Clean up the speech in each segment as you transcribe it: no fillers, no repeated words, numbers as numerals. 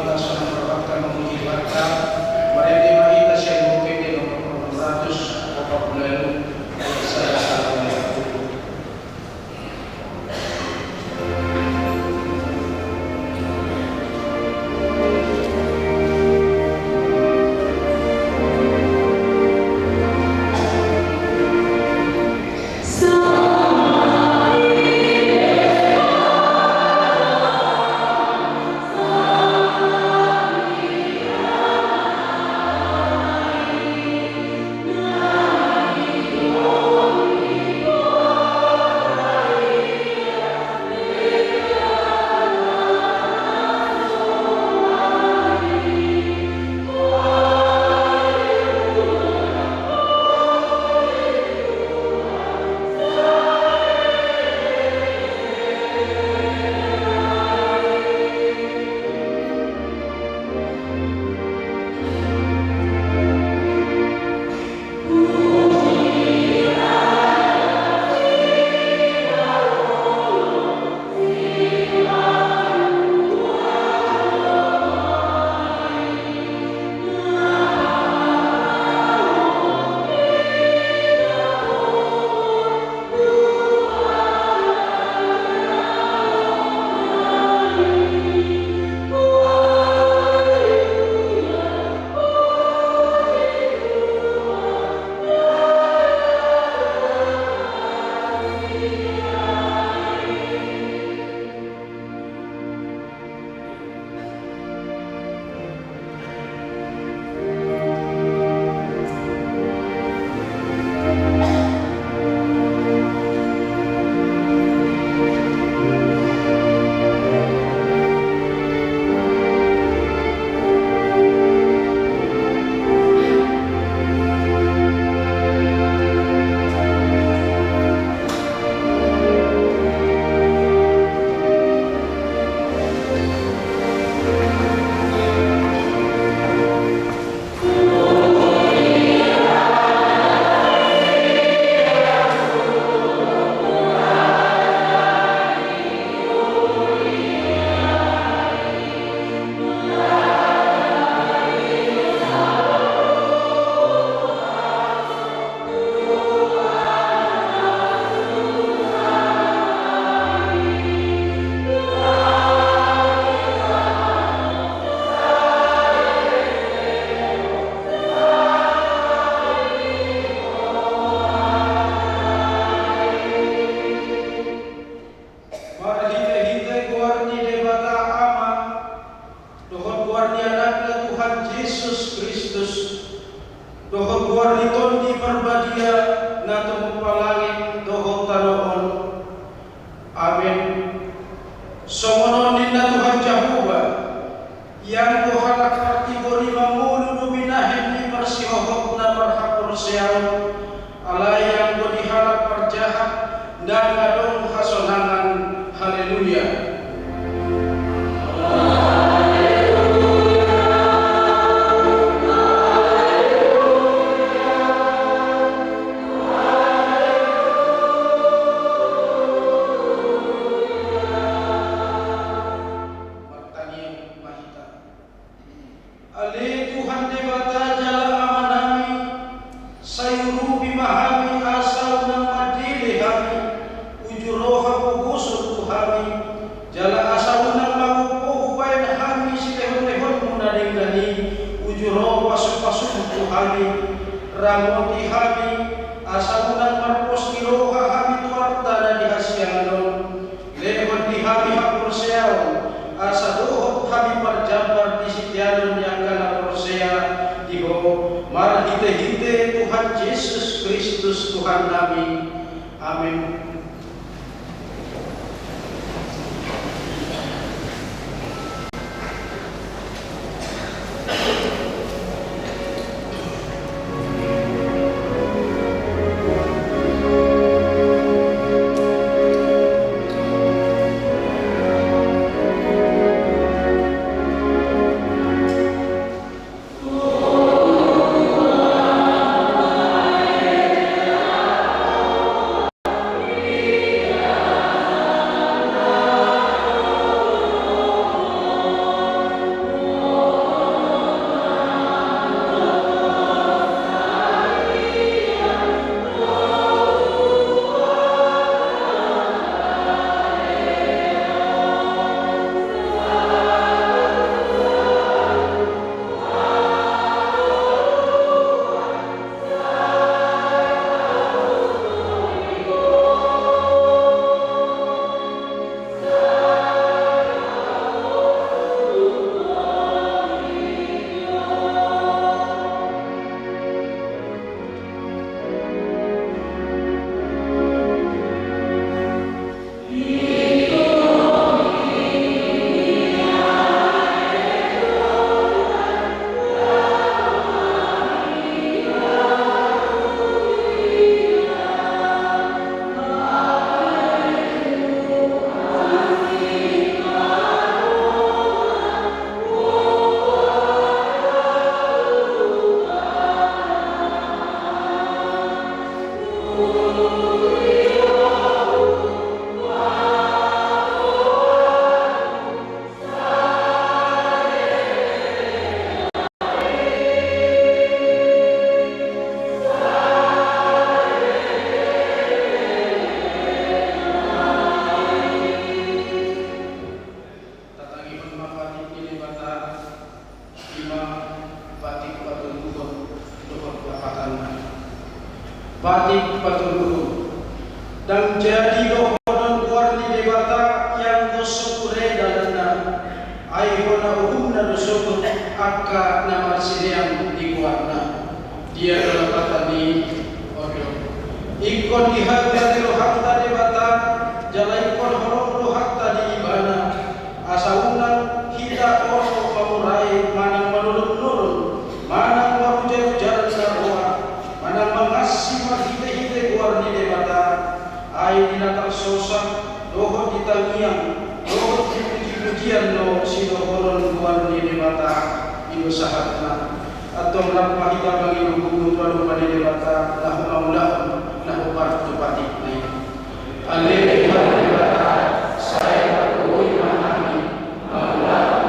bangsa sana berbakta memuji Bapa. Mari terima kita siang mungkin di nomor 640 saya salam. Ima batik patuluhun dohon kapatan batik patuluhun dan jadi dohon warni debata yang dosokure dalana ayona uhumna dosokun akka nama sineang di warna dia dalam patani odo ikon dihati rohakta debata jalai kon horong rohakta di ibana asaunan kita orang pamurai manang menurun manang warujar sarwa manang mengasih hite warni debata ai dinatar sosak dohot ditangiang dohot dipuji-pujian no sidohoron warni debata ibu sahatna atau berapa kita bagi hukum tuan pada debata lahu maulah lahu partu patik naik alih debata saya berdoa memahami maulah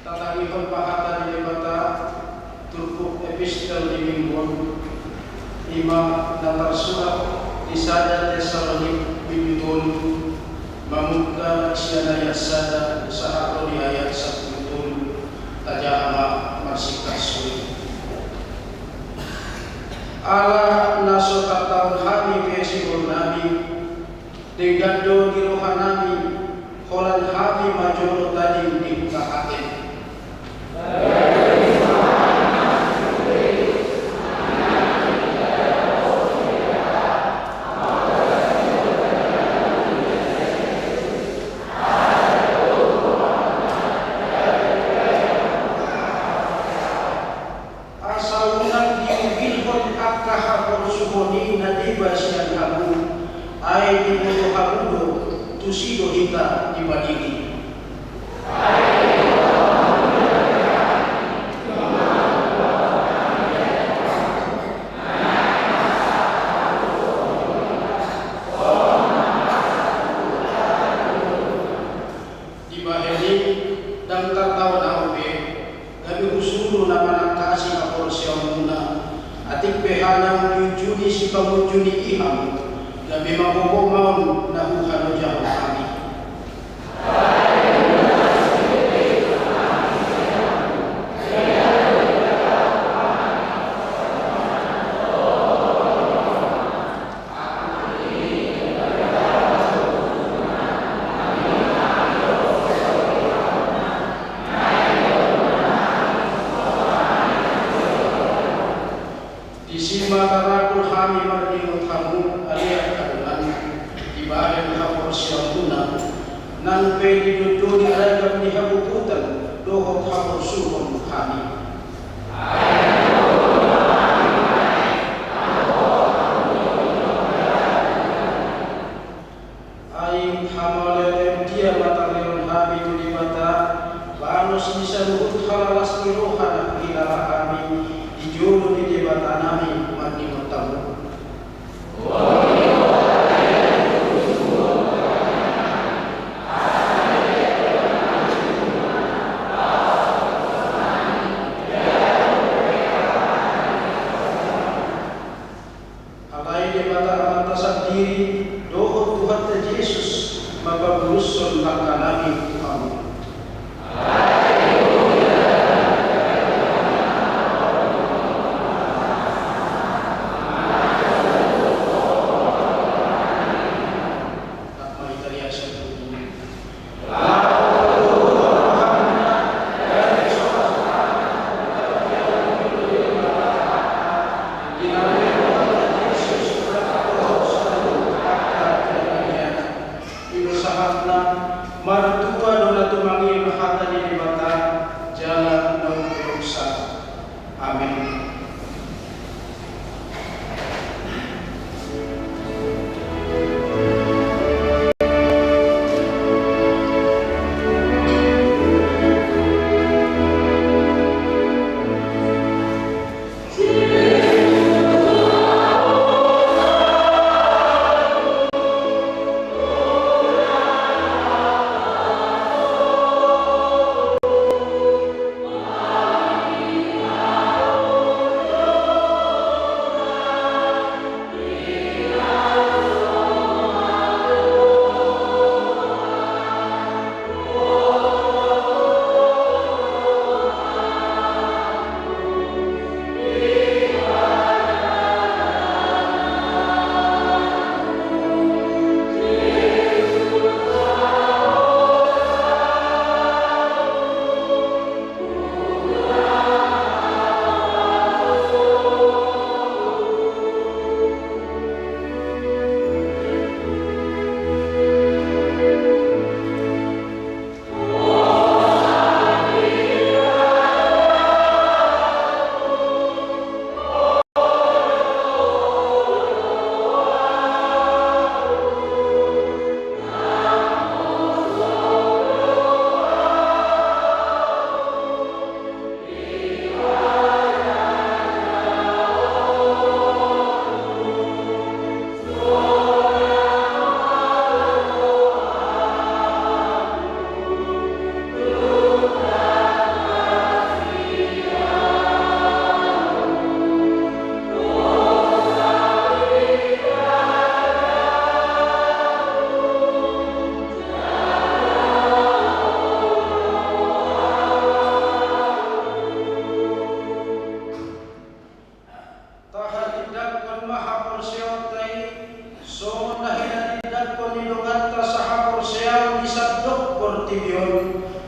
tatangihon pahatan di bata turku epistel di mingguan imam natar surat di sada Tesalonik bibitol mamuka siana yasada saharo di ayat 1 tajama marsikas sulit ala naso tatang hami besigol nabi degado di rohanami holan hami majolo tadi di kahaten tusido hita dibadili dibaheli dan tertawa naube gabi husulu nama nakasi aporsiam muna atik behana mujuni si pamujuni iham gabi mabobomam nahu hanu jauh kami Isima tarakul hami marninut hamu aliat kadulan dibahel hapor siapuna nan pedi duduni ragam di habuputan dohot hapor suhon kami aing hamalelem dia mataleon hami di mata banos bisa luhut halalas kirohan hilara kami dijuru di jebatan nami mati matamu alai jebatan antasan diri dohot Tuhan Yesus maka berusul langkah nami kamu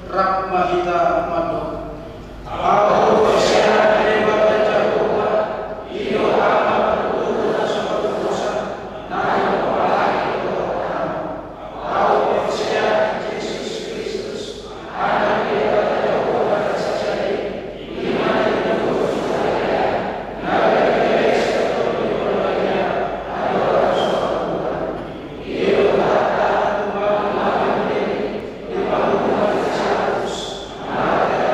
Rahmahita Madok. Aku bersiap lewat Jehovah, iyo amat berguna sama dosa, naik kepala itu orang. Aku bersiap Yesus Kristus, anak kita Jehovah terjadi, iman itu berjaya, nabi Yesus berjaya, adalah suatu Tuhan. Iyo kata Tuhan mengampuni, di bawah Kristus, maka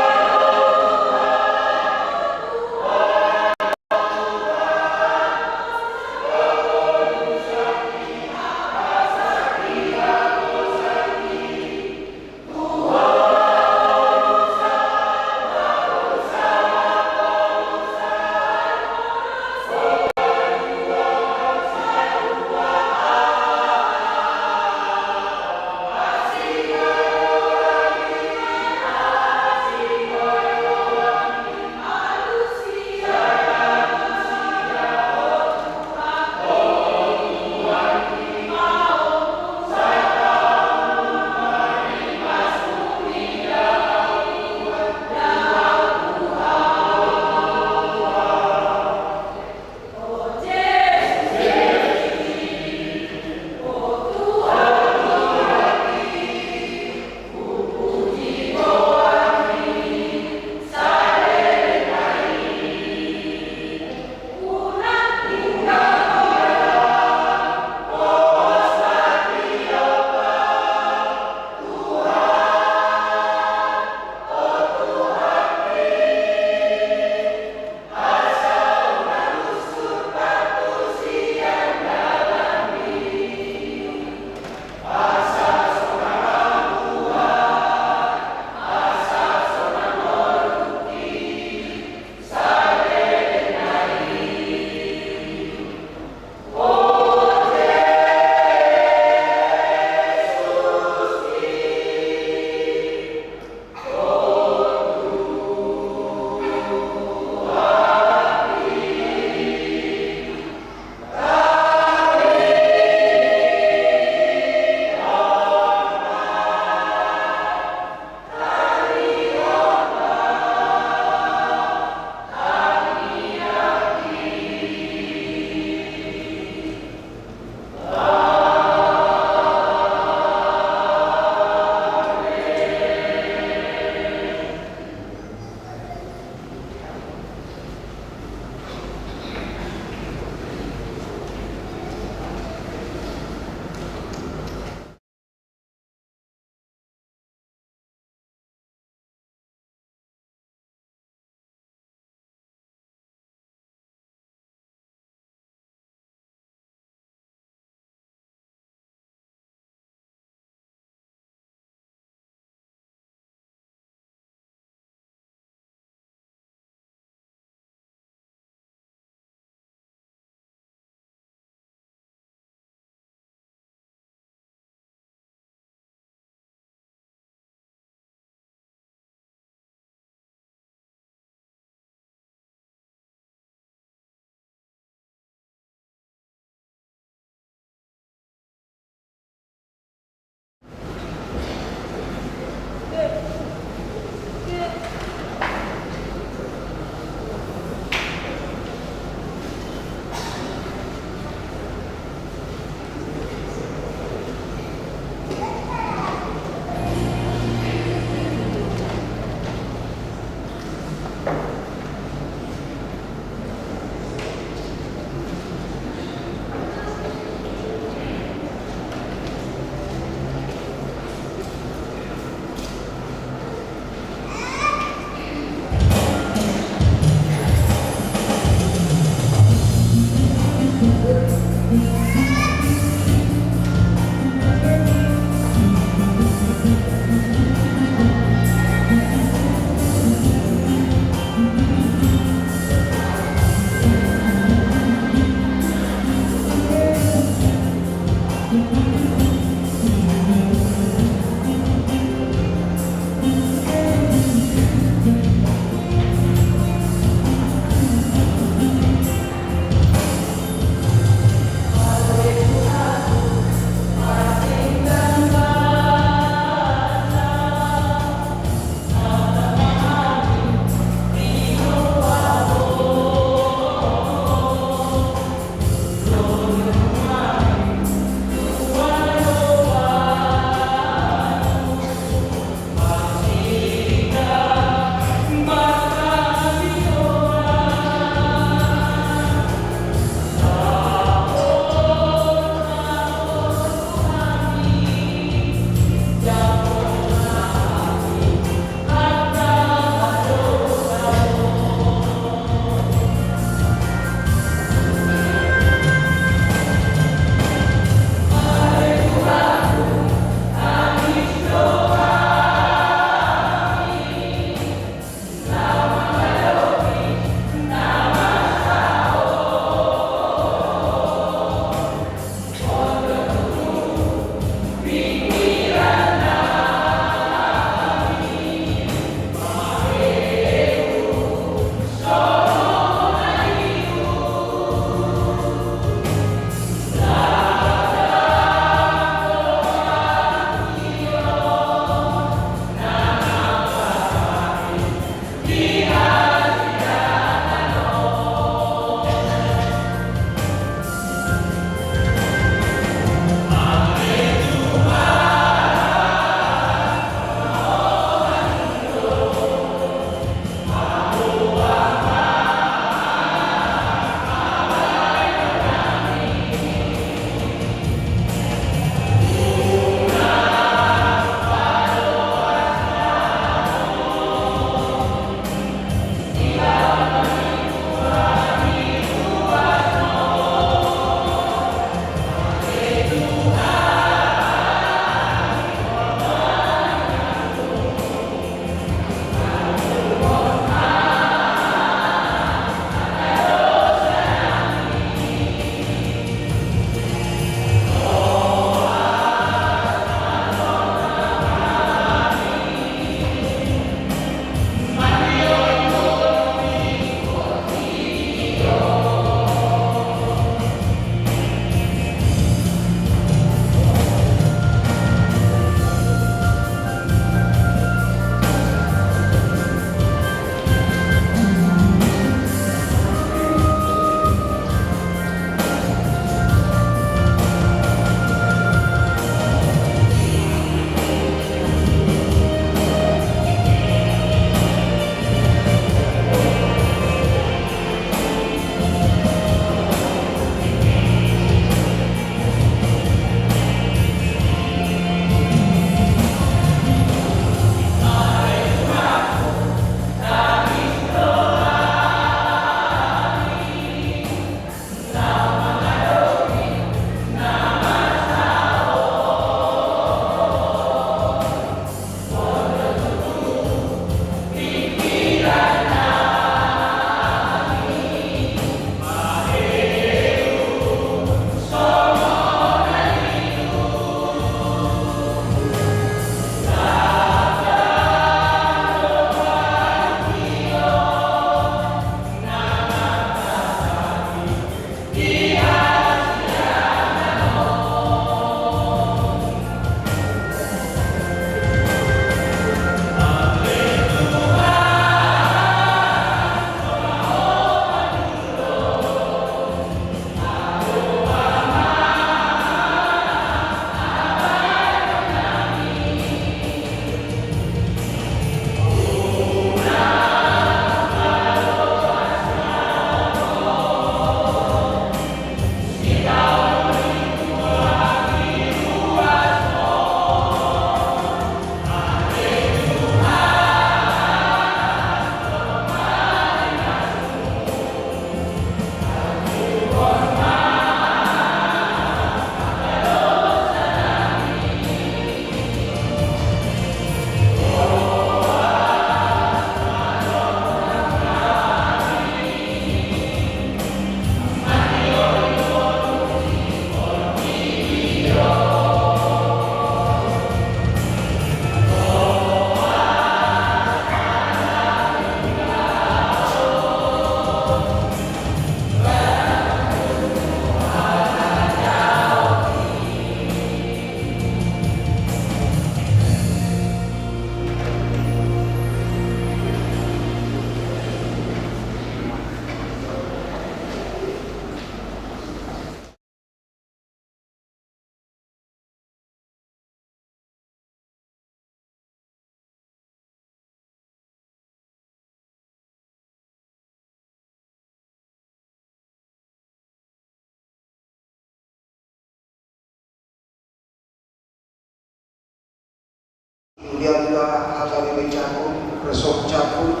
Yulianta HKBP Cakung, Resort Cakung,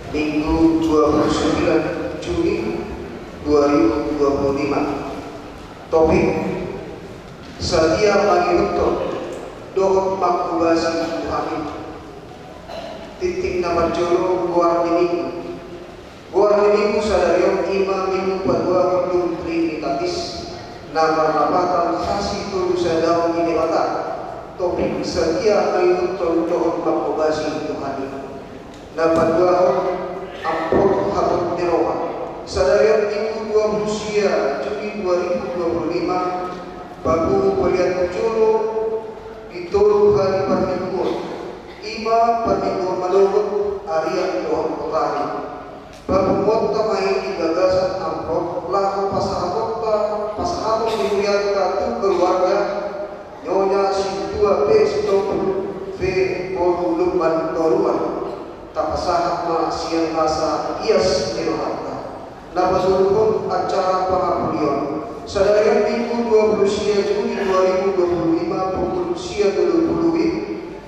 Minggu 29 Juli 2025. Topik Sadia Pangiruto Dohot Makubasi Tuhanin. Titik nama Jolo Guar Minggu Sadarion Ima Minggu Padua Kudung Trinitatis Nama Napatan Khasi Tulu Sadau Inewata. Topik Sadia Pangiruto Dohot Makubasi Tuhanin. Nama Dua Ampun Habut Deroha Sadarion Minggu 20 Juli 2025. Bagu Polian Jolo Ditolu Hari Permingguan Ima Permingguan Malurut Arya Dohon Kotari Bagu Monta Maini Gagasan Amprot Lahu Pasahabot Dilihat Katu Keluarga Nyonya Sintua P. Sitopul V. Boru Lumban Toruan Tapasahat Ma Siang Rasa Ias Nirohata Nabasulukun Acara Pengapulion Sadarian Minggu 20 Juli 2025 pukul 30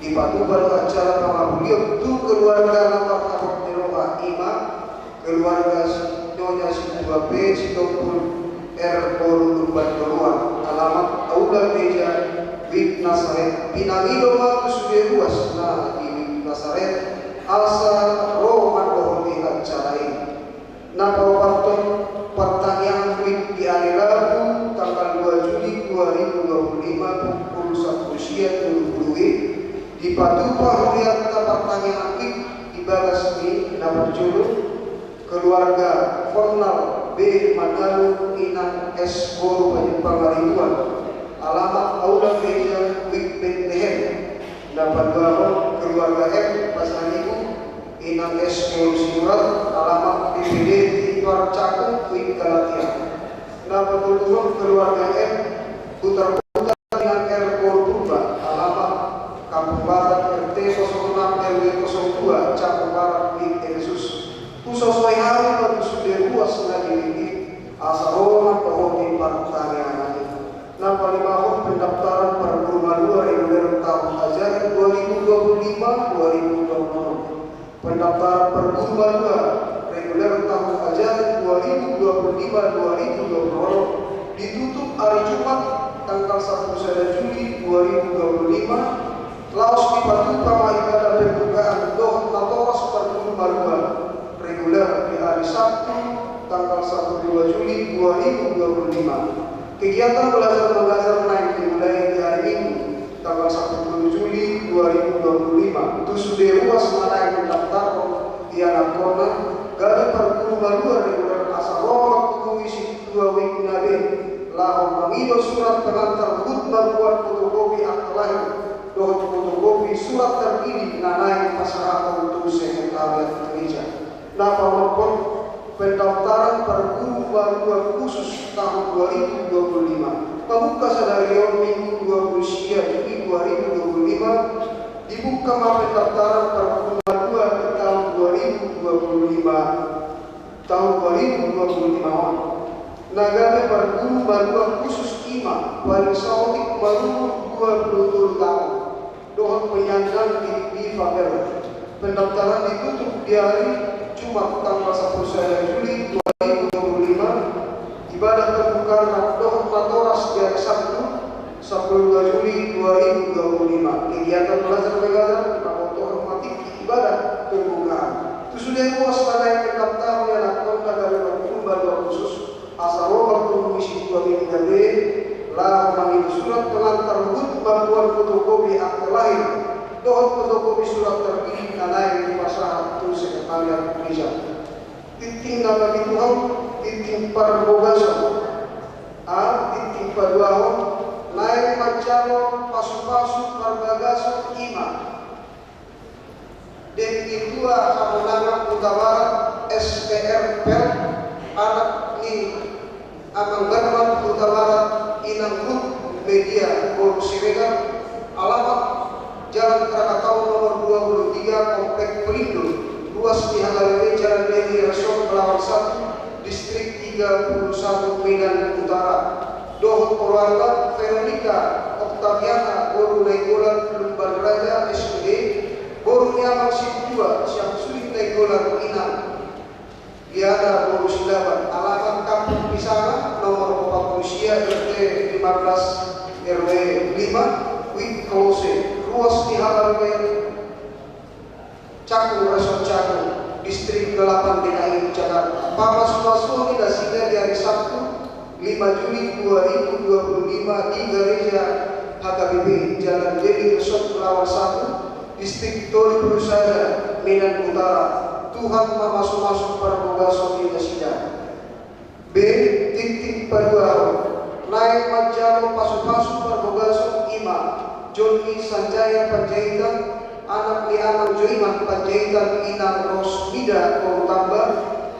di Patubar acara pengabulian tu keluarga Nampak Habok Neroha Ima keluarga Nyonya Sintua P. Sitopul R. Boru Lumban Toruan alamat Aula Meja Wib Nasaret Pinangido Matu Sude Ruas di Wib Nasaret Alsa Roman Dohoni acara ini Napawaton pertanyaan Wib di hari Rabu tanggal 2 Juli 2025 pukul 1 siang 20 di Patupa Huriata pertanyaan Wib di Bagasmi nama Julu keluarga Fornal B. Manalu Inang S. Boru Pangaribuan alamat Aula Meja Wib Bethlehem dapat bahwa keluarga M. Pasanibu Inang S. Boru Simurat alamat DPD Tuar Cakung Wib Galatia. Nama Puluhan keluarga M putar-putar dengan R. Purba alamat Kampung Barat RT 06 RW 02 Cakung Barat Wib Yesus Pusosoi hari bagi sudah luas lagi asaroman pohon pertanian lagi. Nama 5 pendaftaran para guru malu reguler tahun ajaran 2025-2026 pendaftaran per guru malu reguler tahun ajaran 2025-2026 ditutup hari Jumat tanggal 1 Juli 2025. Laos di Patupa ibadah pembukaan Dohot Natoras per guru malu reguler di hari Sabtu tanggal 1 Juli 2025. Kegiatan belajar mengajar naik dimulai di hari Minggu tanggal 1 Juli 2025. Itu sudah luas naik mendaftar di anak kona gada perguru maluar reguler asarolak kudu isi 2 wik nabe lahon mengido surat pengantar khutbah buat fotokopi akta lahir dohot fotokopi surat terkini nanai masyarakat untuk sekretariat gereja. Napa mempon pendaftaran perguru maluar khusus tahun 2025 pembuka sadarion Minggu 20 Juli 2025 dibuka pendaftaran perguru maluar tahun 2025 Nagame perguru maluar khusus IMA paling saudik baru 20 tahun dohon penyandang di Fabel. Pendaftaran ditutup di hari Jumat tanggal 1 Juli 2025. Ibadah pembukaan Dohot Matoras di hari Sabtu 10 Juli 2025. Kegiatan belajar mengajar di Pakotohan Matik ibadah pembukaan. Itu sudah luas pada yang pendaftar anak konda dari perguru khusus asal misi 2 minggu lah mengirim surat pengantar khutbah buat fotokopi akta lahir dohot fotokopi surat terkini nanai di masyarakat itu sekretariat gereja. Titik nama Tuhan titik parbogaso titik paduahon naik macalo pasu-pasu parbagaso ima dan kedua kemenangan utama SPR PEL anak ni Amang Garman utama Inang Group Media Boru Siregar alamat Jalan Krakatau nomor 23 Komplek Pelindo luas di Halawe Jalan Deli Resort Pelawan 1 Distrik 31 Medan Utara. Dohot keluarga Veronica Octaviana Boru boru naikolan lumban raja SUD boru niamang sidua siang sulit naikolan inang Giada boru silaban alamat kampung Pisang nomor 40 RT 15 RW 5 Wit Kolose ruas di Halarwe Cakung Resort Cakung distrik 8 DKI Jakarta. Pamas-pasu ini dasinya di hari Sabtu 5 Juli 2025 di Gereja HKBP Jalan Jeli Resort Pelawan 1 distrik Tori Perusahaan Medan Utara. Tuhan masuk perbogaso di dasida. B. Titik Paduaro naik Majalo pasu-pasu perbogaso Ima Joni Sanjaya Panjaitan anak di anak Joiman Panjaitan Inang Rosmida Tambah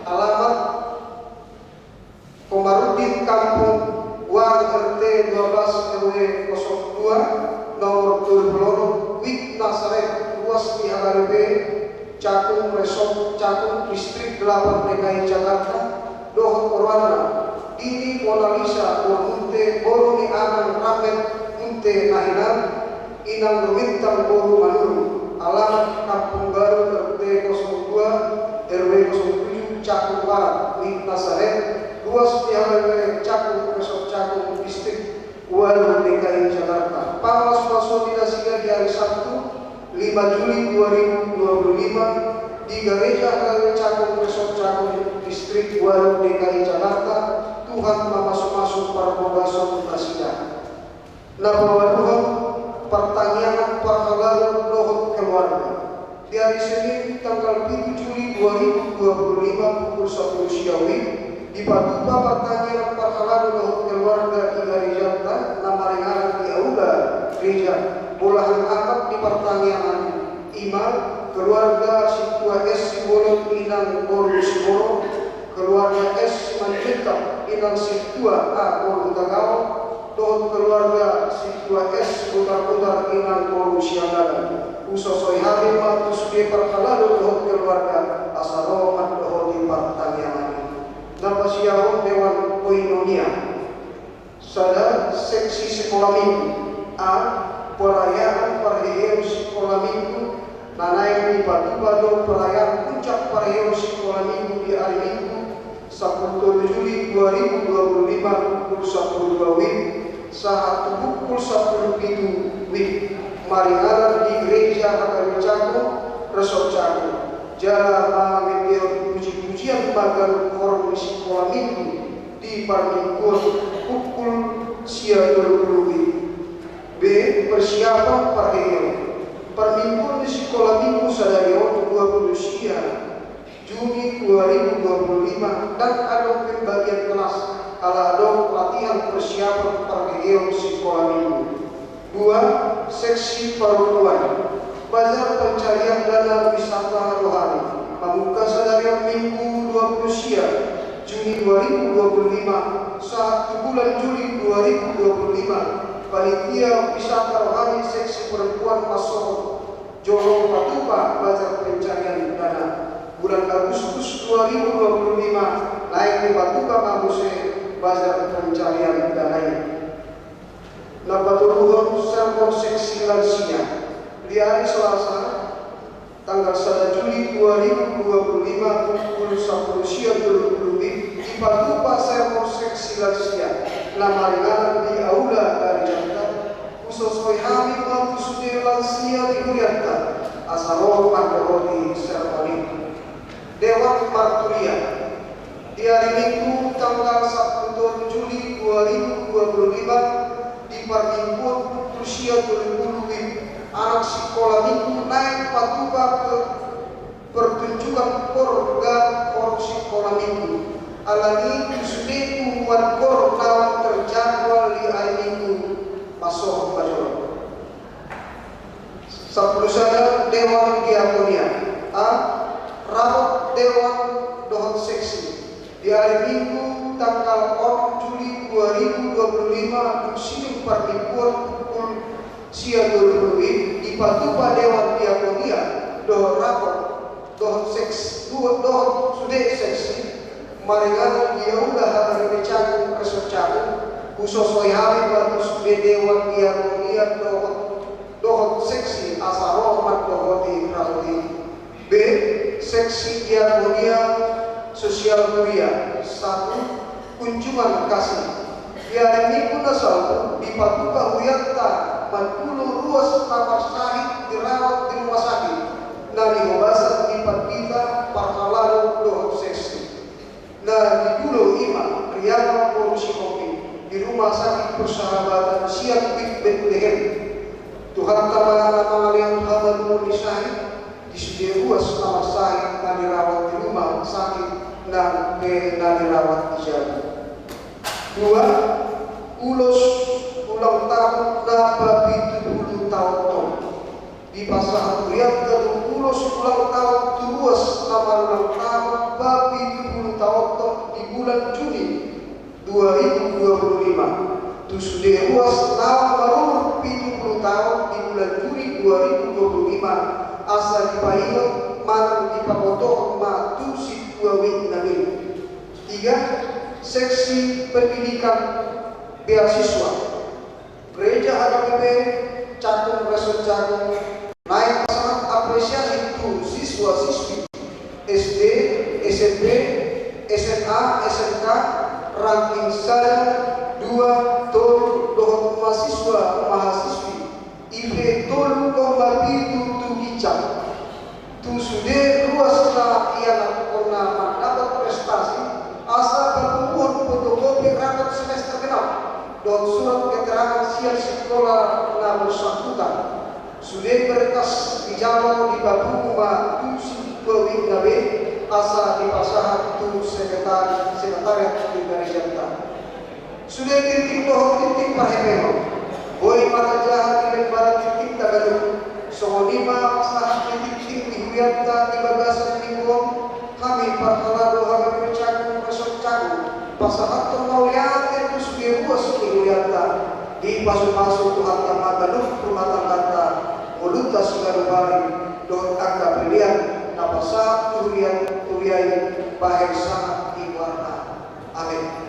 alamat Komarudin Kampung War RT 12 RW 02 nomor 20 Wik Nasaret ruas di HKBP Cakung Resort Cakung distrik 8 DKI Jakarta Dohot Korwana Dini Mona Lisa Borunte Boruni Anang Ramet Unte Nahinan Inang Rumintang Boru Manuru alamat Kampung Baru RT 02 RW 07 Cakung Barat Wik Nasaret ruas di HKBP Cakung Resort Cakung distrik Waru DKI Jakarta. Pawas konsolidasinya di hari Sabtu 5 Juli 2025 di Gereja HKBP Cakung Resort Cakung distrik Waru DKI Jakarta. Tuhan masuk perbogaso kasida. Nabawaduhan pertanyaan perhalalan dohot keluarga di hari Senin tanggal 7 Juli 2025 pukul 10 siang di Patupa pertanyaan perhalalan dohot keluarga di Gereja nama ringan di Aula Gereja bolahan akad di pertanyaan iman keluarga Situa S Sibolon Inang Boru Siboro keluarga S Manjeta Inang Situa A Boru Tagaw dohot keluarga Situa S putar-putar Inang Boru Siangalan usosoi hari matus di perhalalan dohot keluarga asaloman dohot di pertanyaan Napa siyaho Dewan Koinonia Sada seksi sekolah minggu A perayaan perayaan sekolah minggu Nanaing di Padu-Padu perayaan puncak perayaan sekolah minggu di hari Minggu 10 Juli 2025 pukul 10 WIB saat pukul 10 WIB maringaran di Gereja HKBP Cakung Resort Cakung Jalan Mamedio puji-pujian bagan forum sekolah minggu di Parmingguan pukul sia 20 WIB. B. Persiapan perayaan Permingguan di sekolah minggu Sadario 20 siang Juni 2025 dan ada pembagian kelas ala ada pelatihan persiapan perayaan sekolah minggu. 2. Seksi perempuan Bazar pencarian dana wisata rohani Pembuka Sadario Minggu 20 siang Juni 2025 saat bulan Juli 2025 Panitia Wisata Rohani Seksi Perempuan Masuk Jolo Patupa Bazar Pencarian Dana bulan Agustus 2025 naik di Patupa Mabuse Bazar Pencarian Dana Nabaturun Serpon Seksi Lansia di hari Selasa tanggal 1 Juli 2025 pukul 10 siang 20 di Patupa Serpon Seksi Lansia nama ringan di Aula dari Jakarta khusus Hamid Matus di Lansia di Kurianta Asaro Pandoroni Serponi Dewan Marturia di hari Minggu tanggal 1 Juli 2025 di Parmingguan pukul siang 20 WIB anak sekolah minggu naik Patupa ke pertunjukan program sekolah minggu alani sudeku warkor lawan terjadwal di hari minggu masuk major 10 sana Dewan Diakonia A. Rapat Dewan Dohot Seksi di hari Minggu tanggal 4 Juli 2025 Museum Permingguan pukul siang 20 di Patupa Dewan Diakonia Dohot Rapat Dohot Seksi Dohot Sude Seksi maringan dia udah HKBP Cakung Resort Cakung khusus hari batus Dewan Diakonia Dohot dirawat. B. Seksi diakonia sosial kuliah. 1. Kunjungan kasih. Ya ini kuna salbu di patuka huyanta matulu ruas kamar sahid dirawat di rumah sakit. Nari obasan di patita parhalalo doh seksi. Nah di dulu ima Riyama Polusi Kopi di rumah sakit persahabatan siap di Bethlehem. Tuhan tamana mangalian Muhammad Murni Sahid di sudi ruas kamar sahid dan dirawat di rumah sakit dan dirawat di jalan. 2. Ulos ulang tahun Nabi 70 tahun tom. Di pasangan Riyad dan ulos ulang tahun turuas nama ulang tahun Nabi 70 tahun tom di bulan Juni 2025. Tusude ruas nama marur 70 tahun di bulan Juni 2025. Asal di Pahiyot man di Pakoto matu si Tuawi Nabi. 3. Seksi pendidikan beasiswa Gereja HKBP Cakung Resort Cakung naik sangat apresiasi itu siswa-siswi SD, SMP, SMA, SMK ranking 2 tol dohot mahasiswi IP tol komba pitu tukicam tu sudah ruas na yang pernah mendapat prestasi asal berkumpul fotokopi rapat semester genap dan surat keterangan siap sekolah na bersangkutan sudah berkas dijawab di Babuma Tusi Bawing Gabe asal di pasahan tu sekretariat di Garijanta sudah titik doh titik parhemeno boy mata jahat di barat titik Tagalog songonima pasahan titik di Huyanta di bagasan lingkong kami parhalado kami bercakung resort cakung pasahat termaulian itu sudah ruas di Huyanta di pasuk-pasuk Tuhan Tamadaluk rumah tangga Muluta Sigarubari don angka pilihan napasa turian bahasa iwarna. Amin.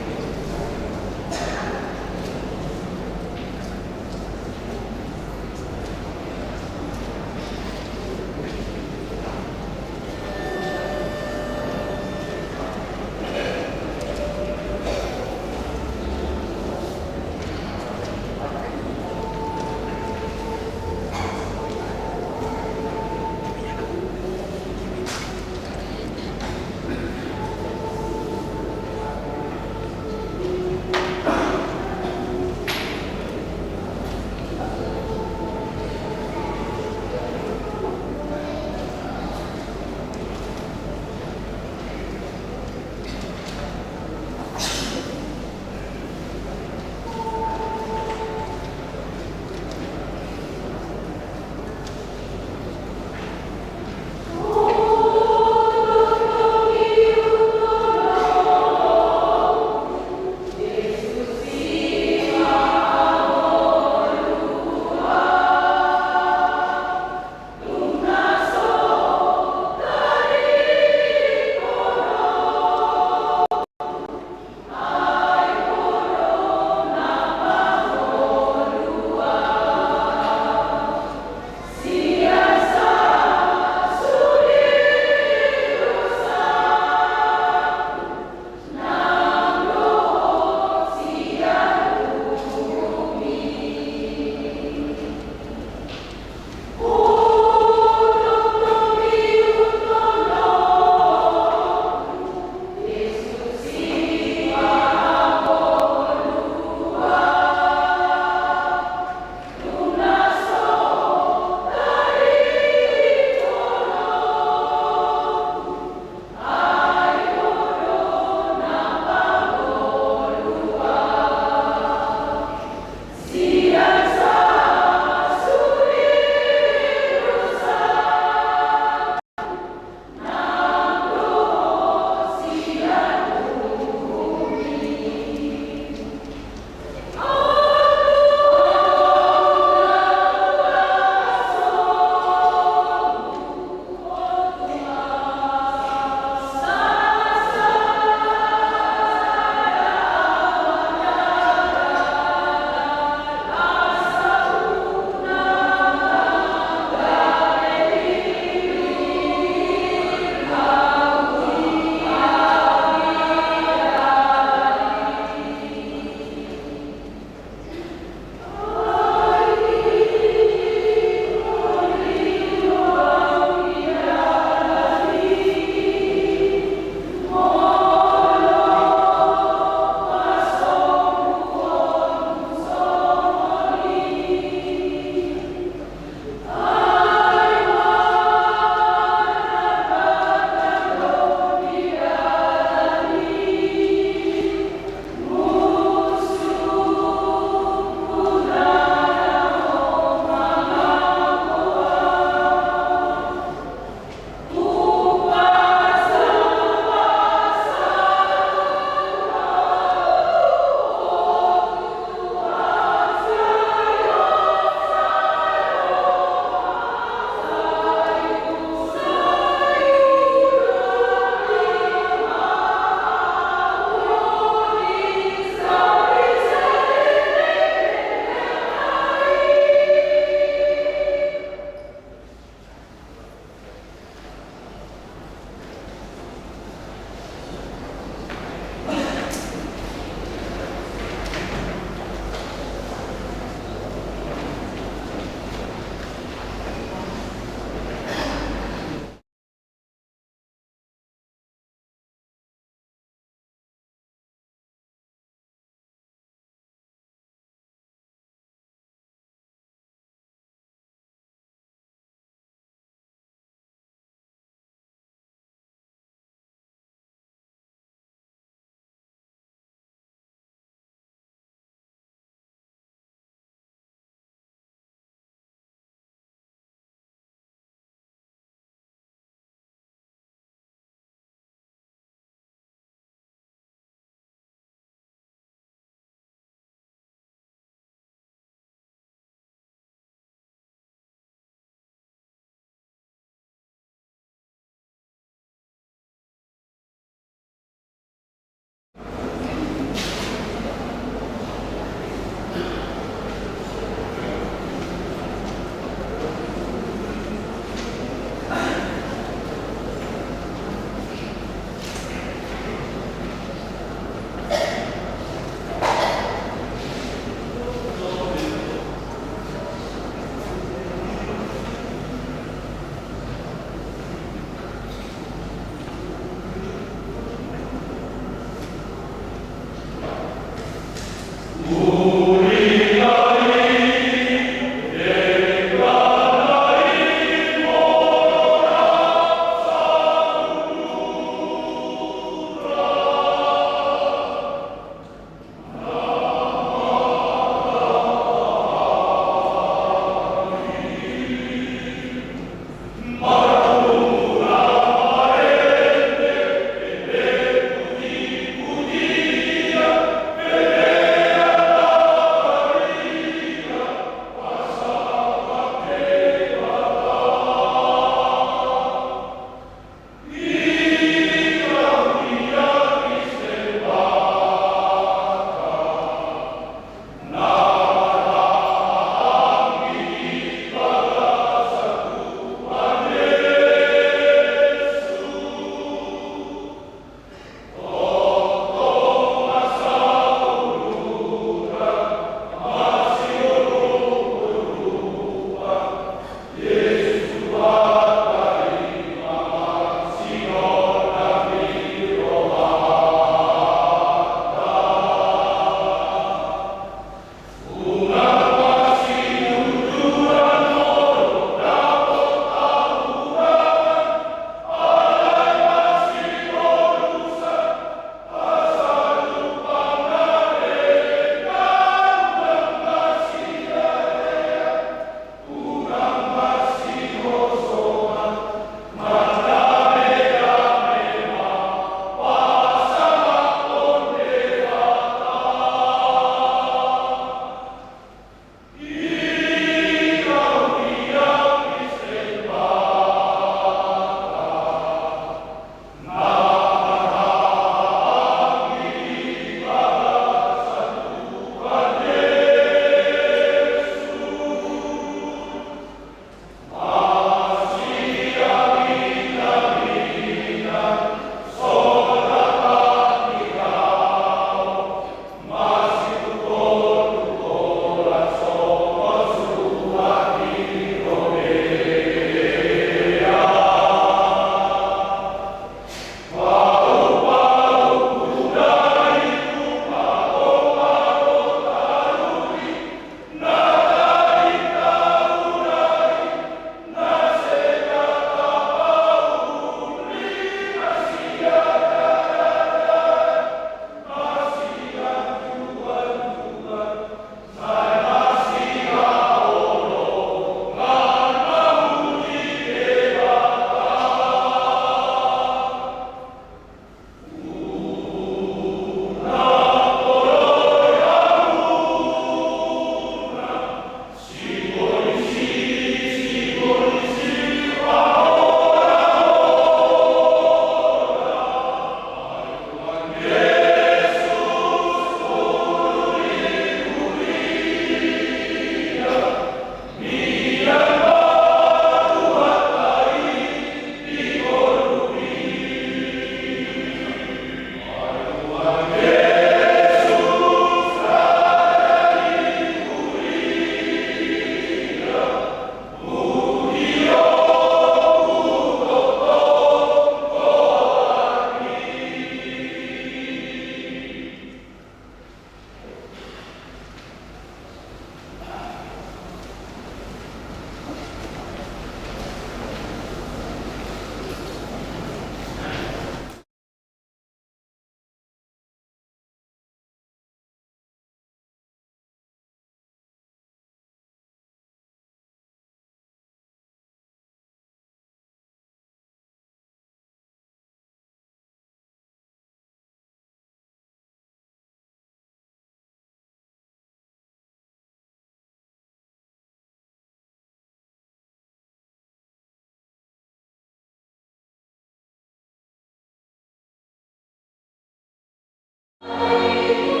Amen.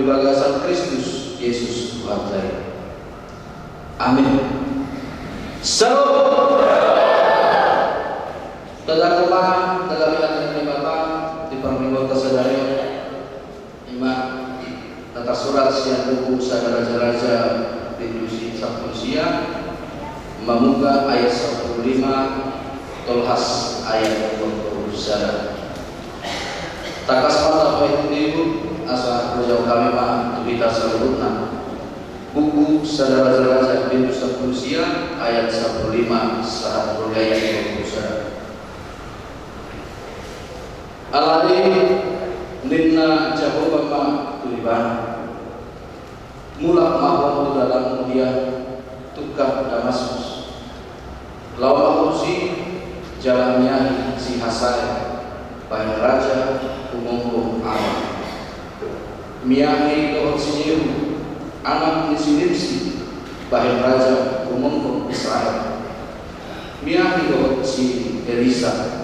bagasan Kristus Yesus Tuhan saya. Amin. Salam. Tadakuma dalam hati Bapak di perminggu kesadaran Imam tata surat siang buku saudara-raja Pindusi Sabtusia membuka ayat 15 Tolhas ayat 20 saudara. Takas mata baik ibu asa beliau kami mah kita sebutna buku saudara-raja Pindusi Sabtusia ayat 15 saat bergaya 20 saudara. Aladi ninna Jehovah ma tuliban mulak mahwa tu dalam dia tukar Damaskus lawa kursi jalannya si Hasan bahaya raja umum Allah miyahi kau sinyiru anak nisilipsi bahaya raja umum Israel miyahi kau si Elisa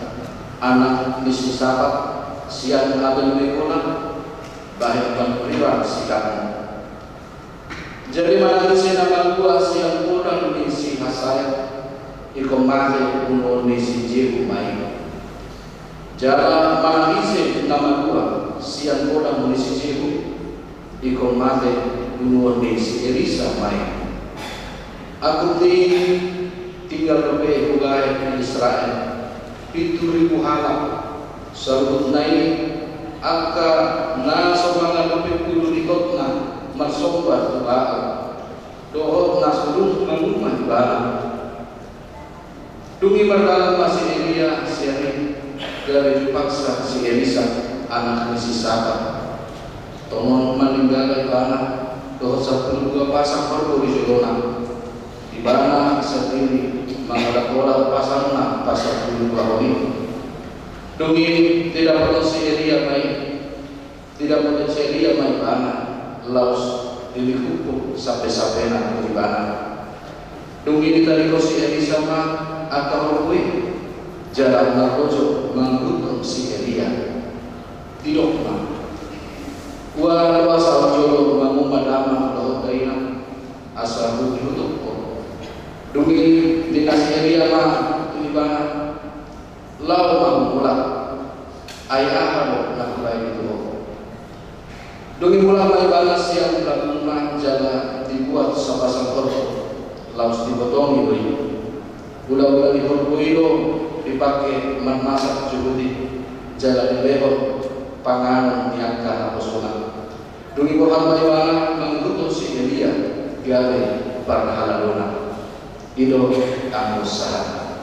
anak misi sahabat siang abel mekola bahaya bangkuriran sikapnya. Jadi mana misi nama gua siang kurang misi Hasan ikomake unor misi Jehu mai. Jara mana misi nama gua siang kurang misi Jehu ikomake unor misi Elisa mai. Aku tinggal lebih ugai di Israel. 7.000 halak sabut naik aka na sobangan lebih dulu di kotna marsomba tubaal dohot nasulung mangumah ibara dungi berdalam masih Elia siari dari jupaksa si Elisa anak misi sahabat tomon meninggal ibana dohot 12 pasang perlu di Jorona ibana sendiri mengalak bola pasarna pasar dulu bahoni dumi tidak perlu si Elia mai tidak perlu si Elia mai bana laus dili hukum sampai nak di bana dumi ditari si Elisa ma atau rukui jalan narkojo menghukum si Elia tidak ma wa wasal jolo mangumadama laut kaina asal hukum dumi dinasti Elia mah ibana lau mula ayah ada nak baik itu dumi mula ibana siang lakukan jalan dibuat sapasang korban laus dipotongi beri gula-gula dihorbuilo dipakai masak cukup jalan dilebok panganan niangka aposona dumi Tuhan ibana mengutus si Elia gale parhalalona Ido kamu salah.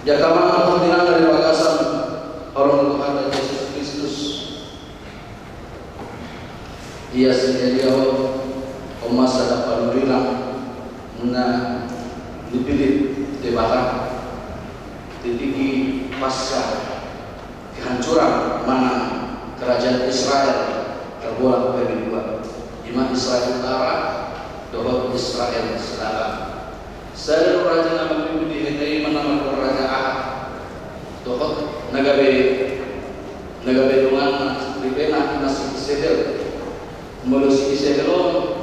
Ya kamar pembinaan dari bagasan orang Tuhan Yesus Kristus. Ia sendiri omas ada palurina na dipilih debata ditiki pasca kehancuran mana kerajaan Israel terbolak bagi dua iman Israel Utara dohot Israel Selatan. Saya raja nama bibi dihidai menama raja Ahab. Dohot nagabe dengan dibena nasi sedel. Melusi sedelo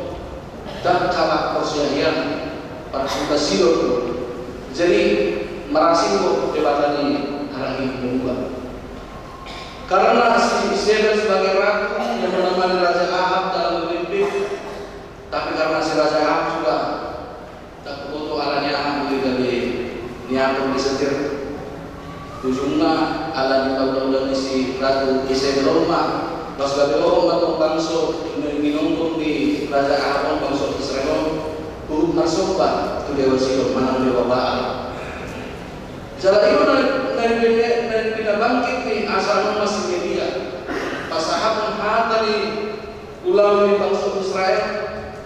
dan kalak persyahian partisipasi jadi merasingko debatani hari ini berubah. Karena si Israel sebagai ratu yang menemani raja Ahab dalam memimpin. Tapi karena si Raja Ahab juga tak butuh alanya boleh dari niatun disetir ujungnya ala dikau-kau si Ratu Israel pas gabi matong bangso minungkong di Raja Ahab bangso Israel buruk nasoba itu dewa silom manang dewa Baal jalan itu dari pinabangkit ni asal masih media pas Ahab menghadiri ulang di bangso Israel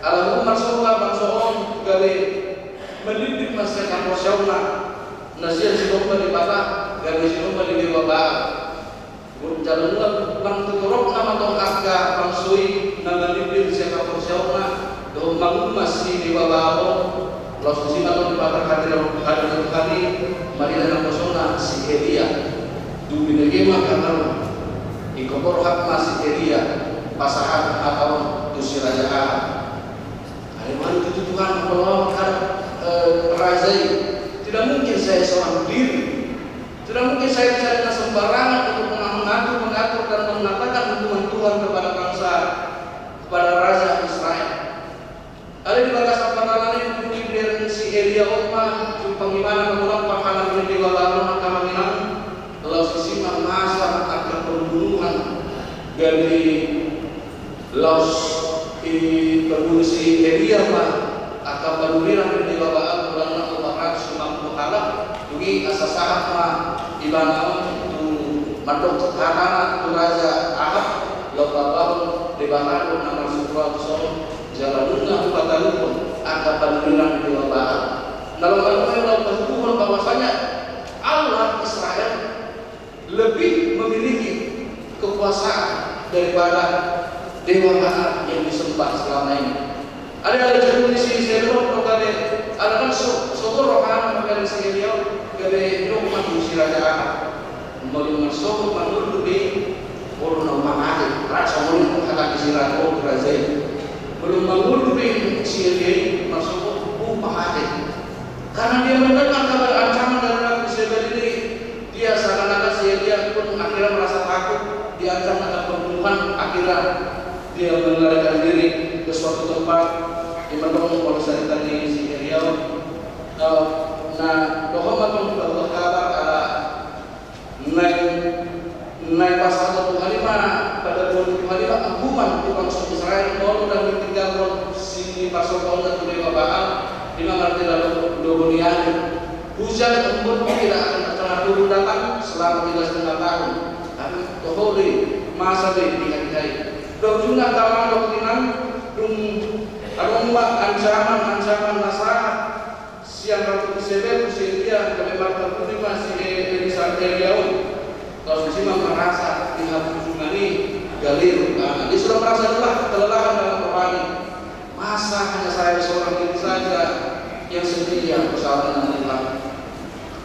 Alam marsumlah bangsoon gali mendidik masa kampung syauna nasihat silomba di bata gali silomba di dewa Baal jalan lang tuturok nama tong aga bangsoi nangalipin siya kampung syauna doon mangumas si dewa Baal lalu si matong di bata hadir hari marilah ng persona si Elia dumi negema kanal ikopor hak si Elia pasangan atau tusi raja Ahab. Hari itu Tuhan melongkar razai. Tidak mungkin saya seorang diri. Tidak mungkin saya bisa dengan sembarangan untuk mengatur dan mengatakan hukuman Tuhan kepada bangsa, kepada raja Israel. Ada di bagas apanalan ini diberi si Elia Oma, pengimana mengulang pahalan di Walarong Kamaminang, lalu sisiman masa akan pembunuhan dari laus di pembunuh si Elia akan penuliran di Walarong bulan Oktober semampu halak, dugi asasahat ibanaon tu mandok karana tu raja Ahab, lalu di Baharun nama Sukuatso. Jalannya batalupun akan penuliran di Walarong. Dalam hal Tuhan bahwasanya Allah Israel lebih memiliki kekuasaan daripada dewa Baal yang disembah selama ini. Ada di sini saya belum kali ada kan sokor rohani dari Syria dari rumah manusia raja Ahab melihat sokor mandur lebih orang orang rasa mulai kata disirah orang raja belum mandur lebih Syria masuk mati. Karena dia mendengar kabar ancaman dari Nabi Syedar ini, dia seakan-akan Syedar pun akhirnya merasa takut, diancam dengan pembunuhan, akhirnya dia melarikan diri ke suatu tempat di mana kalau saya tadi Syedar. Nah, dohong Allah kabar ala naik pasal Tuhan lima pada Tuhan lima hukuman Tuhan Israel mau dan ditinggalkan si pasukan dan dewa Baal. Lima arti lalu dunia hujan embun tidak akan pernah turun datang selama 3,5 tahun. Tapi tohori masa dikai. Dojuna kawan dokinan aroma ancaman nasihat siang ratu sebab usia kebebasan terima si Elisa Eliaun. Kalau sima merasa lihat hubungan ini galir. Dia sudah merasa kelelahan dalam rohani. Masa hanya saya seorang diri saja yang setia bersama dengan Tuhan.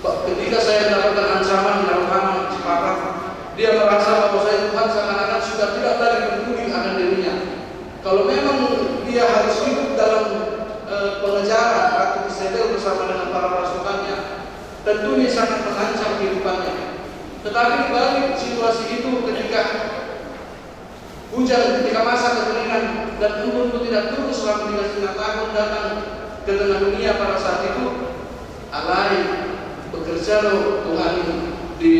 Ketika saya mendapatkan ancaman dalam hal sepakat, dia merasa bahwa saya Tuhan seakan-akan sudah tidak lagi peduli akan dirinya. Kalau memang dia harus hidup dalam pengejaran atau disebel bersama dengan para pasukannya, tentunya sangat mengancam kehidupannya. Tetapi di balik situasi itu ketika hujan, ketika masa kekeringan dan embun pun tidak turun selama 3,5 tahun datang ke tengah dunia pada saat itu, alai bekerja Tuhan di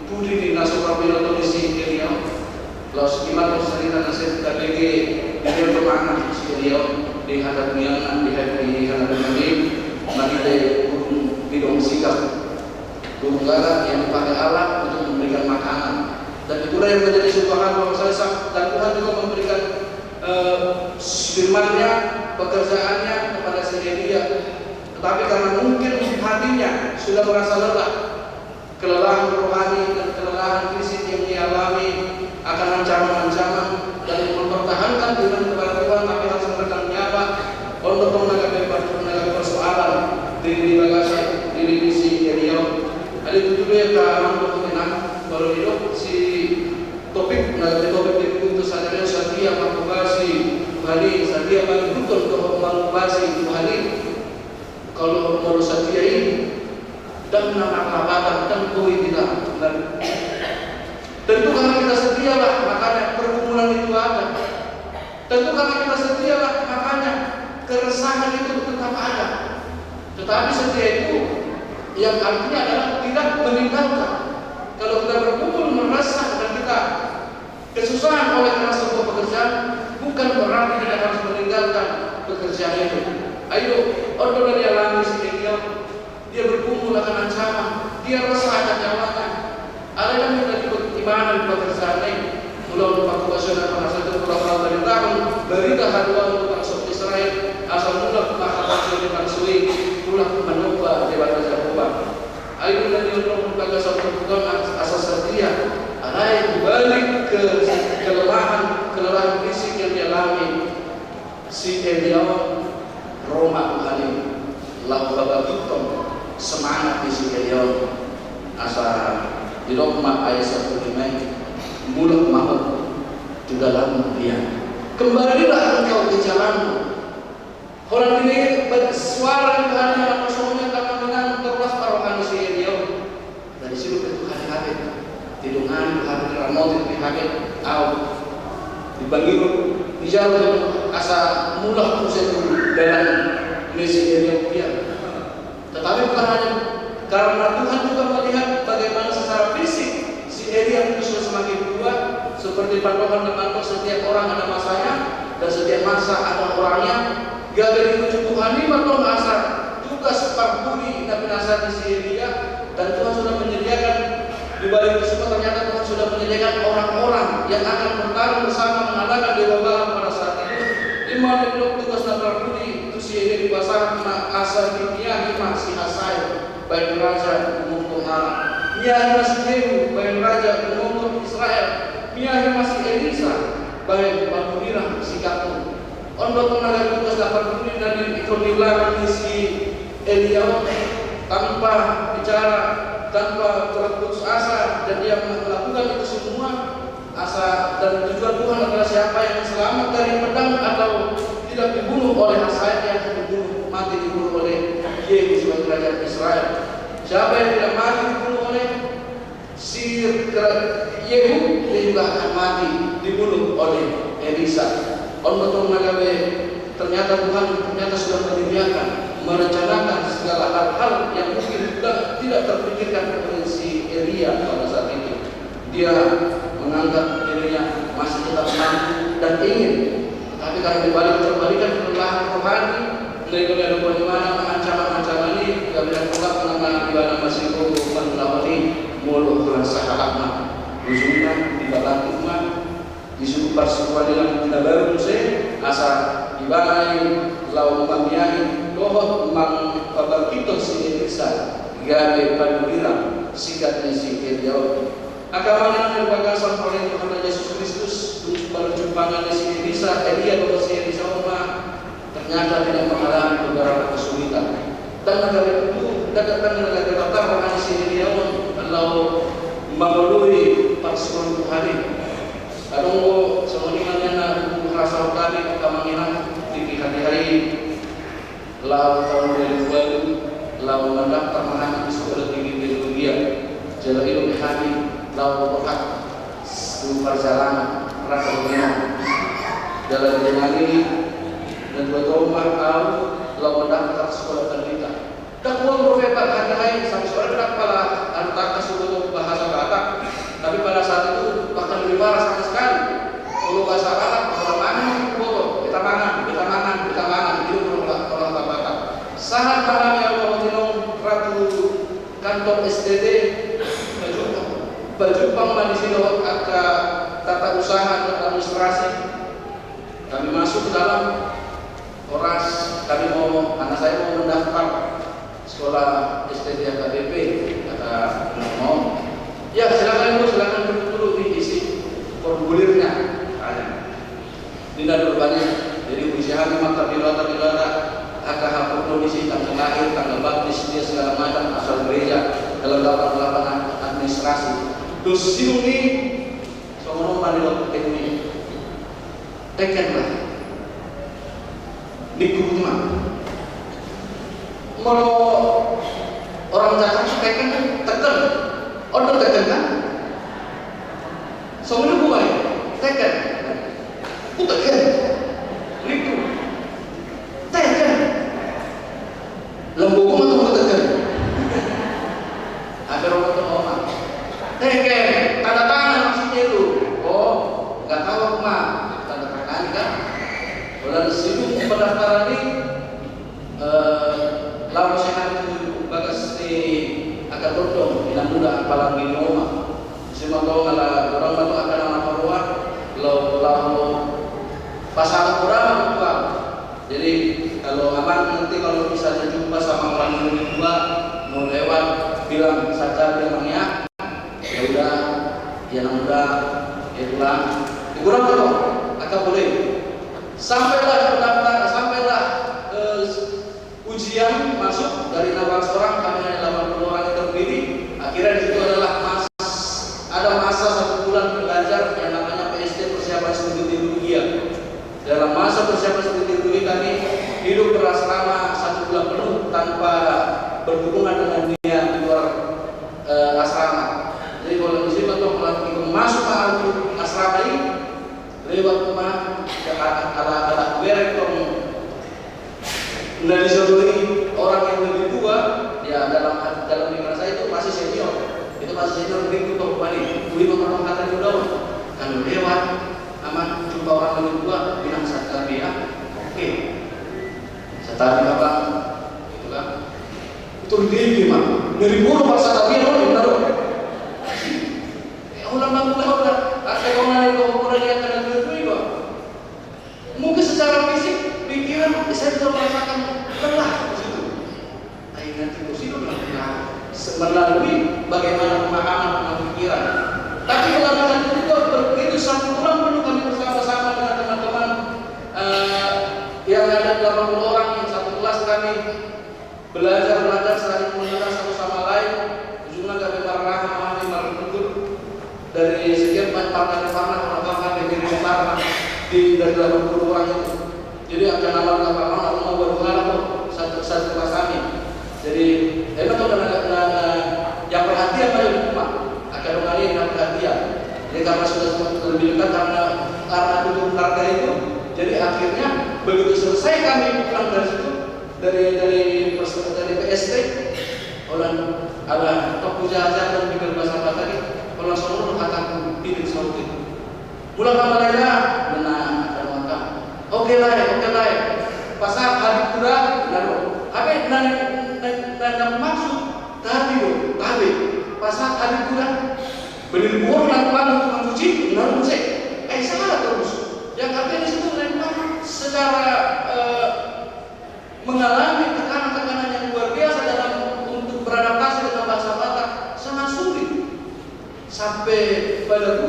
budi di nasoprabila kondisi Elia. Lalu sekitar cerita nasihat kita bagi dia bermakna Elia di hadap dunia di hadap kami kita bidang sikap burung gagak yang dipakai Allah untuk memberikan makanan. Dan itulah yang menjadi sebuah hal bahwa saya dan Tuhan juga memberikan firman-Nya, pekerjaannya kepada si Elia. Tetapi karena mungkin hatinya sudah merasa lelah, kelelahan rohani dan kelelahan fisik yang dialami akan ancaman-ancaman dan mempertahankan diri kepada Tuhan, tapi harus menekan nyawa untuk menanggapi persoalan diri bagasi diri si Elia. Ada itu dia keamanan dokumenan baru hidup si topik itu saja setia makubasi hari setia bagi dukun untuk makubasi hari kalau baru setia ini dan menangkap dan koi tidak tentu karena kita setia lah makanya pergumulan itu ada, tentu karena kita setia lah makanya keresahan itu tetap ada. Tetapi setia itu yang artinya adalah tidak meninggalkan. Kalau kita berkumpul merasa dan kita kesusahan oleh karena sebuah pekerjaan, bukan berarti kita harus meninggalkan pekerjaan itu. Ayo, orang dari alami sehingga dia berkumpul akan ancaman, dia resah akan nyawanya. Ada yang menjadi beribadah di pekerjaan ini. Mulai lupa kewasanan pada satu pulau dari tahun berita haduan untuk bangsa Israel asal mula maka di mansui pulang menubah dewata Jehovah. Ayo dan diurung lembaga satu bukan asas setia. Ada yang balik ke kelelahan fisik yang dialami si Elia Roma Halim lau babagitom semangat di si Elia asa di Roma ayat 1 mulut mahal di dalam Dia. Kembalilah engkau ke jalanmu. Orang ini suara yang hanya maksudnya karena menang terus parokan si dia. Dari situ itu hari-hari tidungan hari ramot di hari au dibagi dijauh asa mulah proses dalam misi dia. Tetapi bukan hanya karena Tuhan juga melihat bagaimana secara fisik si Elia itu sudah semakin tua, seperti patokan teman-teman setiap orang ada masanya dan setiap masa ada orangnya. Gagal itu Tuhan ini maklum asa juga separturi dan penasihat si Elia, dan Tuhan sudah menyediakan di balik itu semua. Ternyata Tuhan sudah menyediakan orang-orang yang akan bertarung bersama mengalahkan dewa Baal pada saat itu. Imam Ibnu tugas separturi itu si Elia di pasar asa dunia masih asai baik raja umum Tuhan, ia masih Yehu baik raja umum Israel, ia masih Elisa baik Bangurira sikapmu. Untuk tenaga tugas dapat berdiri dan itu dilarang si Elia tanpa bicara, tanpa berputus asa, dan dia melakukan itu semua asa dan tujuan Tuhan adalah siapa yang selamat dari pedang atau tidak dibunuh oleh Hazael yang dibunuh oleh Yehu sebagai raja Israel. Siapa yang tidak mati dibunuh oleh si Yehu, dia juga akan mati dibunuh oleh Elisa. Betul nagabe, ternyata Tuhan sudah menyediakan, merencanakan segala hal-hal yang mungkin tidak terpikirkan oleh si Elia pada saat itu. Dia menganggap dirinya masih tetap mampu dan ingin, tapi karena terbalikan kelelahan rohani, mulai bagaimana ancaman-ancaman ini, kemudian juga mengenai ibadah masih mengelawani mulut Tuhan sahabatnya, ujungnya tidak lanjut disuruh persekutuan dalam kita baru Musa asa ibarai lau mamiahi lohot mang pabakito si Elisa gabe padurira sikat si Elia. Akamanya merupakan sampaian Tuhan Yesus Kristus untuk perjumpangan si Elisa bahwa si Elisa ternyata tidak mengalami beberapa kesulitan, dan negara itu datang negara orang si Elia kalau memenuhi persekutuan Tuhan ini. Kadang semuanya na merasa kami kemanginan di hari-hari lau tahun 2020 lau mendaftar menang di sekolah tinggi teologi jalan ilmu hati lau tokat perjalanan rasa mengenal jalan ini dan dua tahun kau lau mendaftar sekolah pendidikan. Tak uang profeta hari-hari sampai sekolah berapa antar kesulitan bahasa Batak. Tapi pada saat itu bahkan lebih parah sama sekali. Kalau bahasa Batak, kita mangan, itu orang Batak. Sangat paham ya Allah tinong ratu kantor SDT berjumpang di sini ke tata usaha dan administrasi. Kami masuk ke dalam oras, kami anak saya mau mendaftar sekolah SDT AKBP, kata mau. Ya silakan Bu, silakan dulu diisi formulirnya. Tidak berbanyak. Jadi usaha memang terbilang AKH kondisi tanggal lahir, tanggal baptis, dia segala macam asal gereja dalam lapangan administrasi. Terus ini semua orang di ini tekanlah di rumah. Kalau orang Jakarta tekan. Order tekan kan? Soalnya buai, tekan, tekan, itu, tekan, lembu atau tekan? Ada orang ngomong, tekan, tanda tangan maksudnya itu. Oh, nggak tahu aku mah tanda tangan kan? Kalau situ pendaftaran ini, lalu saya bagas di akan todong ilang muda palang ginoma sima ko ngala orang bato akan anak paruah lo pasangan orang tua. Jadi kalau abang nanti kalau misalnya jumpa sama orang yang tua mau lewat bilang saja bilangnya ya udah ya muda ya pulang kurang betul akan boleh sampailah ujian masuk dari 16 orang kami hanya 80 orang yang terdiri. Akhirnya di situ adalah masa 1 bulan belajar yang namanya PSD persiapan lewat rumah ke arah berek dong. Nah disebut orang yang lebih tua, ya dalam pikiran saya itu masih senior, berikut dong kembali, beli orang kata juga kalau lewat aman jumpa orang lebih tua bilang satabi ya, oke, satabi apa, itu kan, itu dia gimana? Dari buru pas satabi ya benar dong. Ulang bangun asal orang itu orang yang kena tujuh mungkin secara fisik pikiran saya sudah merasakan lelah di situ. Akhirnya tidur situ melalui bagaimana pemahaman pikiran. Tapi kalau kita juga begitu 1 bulan dulu kami bersama-sama dengan teman-teman yang ada 80 orang yang satu kelas kami belajar saling mengenal satu sama lain. Ujungnya kami memahami betul dari sekian banyak partner orang di dari 80 orang itu. Jadi akan nama baru mengalami satu kelas kami. Jadi enak tuh yang perhatian pada rumah akan mengalami yang perhatian. Jadi karena sudah lebih dekat karena tutup harga itu, jadi akhirnya begitu selesai kami pulang dari situ dari PST, orang ada tok puja-puja dan pikir bahasa tadi, kalau seluruh kataku pilih sauti. Pulang sama lainnya, benar ada maka. Oke lah. Pasal hari kurang, apa yang maksud tadi pasal hari kurang. Benar buang lakukan tukang cuci, benar musik. Salah terus. Yang artinya di situ memang secara mengalami tekanan-tekanan yang luar biasa dalam untuk beradaptasi dengan bahasa Batak sangat sulit. Sampai pada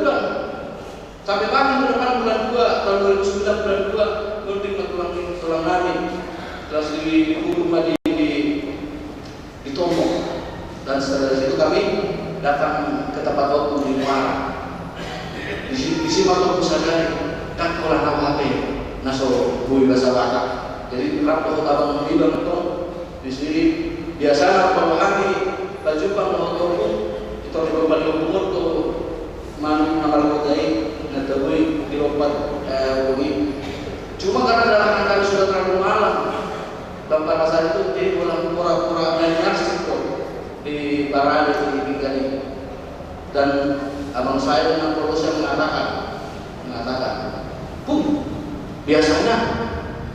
sampai kami ke depan bulan 2 tahun 2009 bulan 2 nurding tulang nami terus di rumah di Tombok, dan setelah itu kami datang ke tempat waktu di Muara. Di sini waktu sadari kan orang tahu HP naso bui bahasa Batak, jadi kerap tahu abang bilang itu di sini biasa pemahami baju pun itu di umur tuh manu amal kodai natawai di lompat bumi. Cuma karena dalam kami sudah terlalu malam dan pada saat itu jadi pura-pura nyanyi di barang di pinggan ini, dan abang saya dengan polisi mengatakan biasanya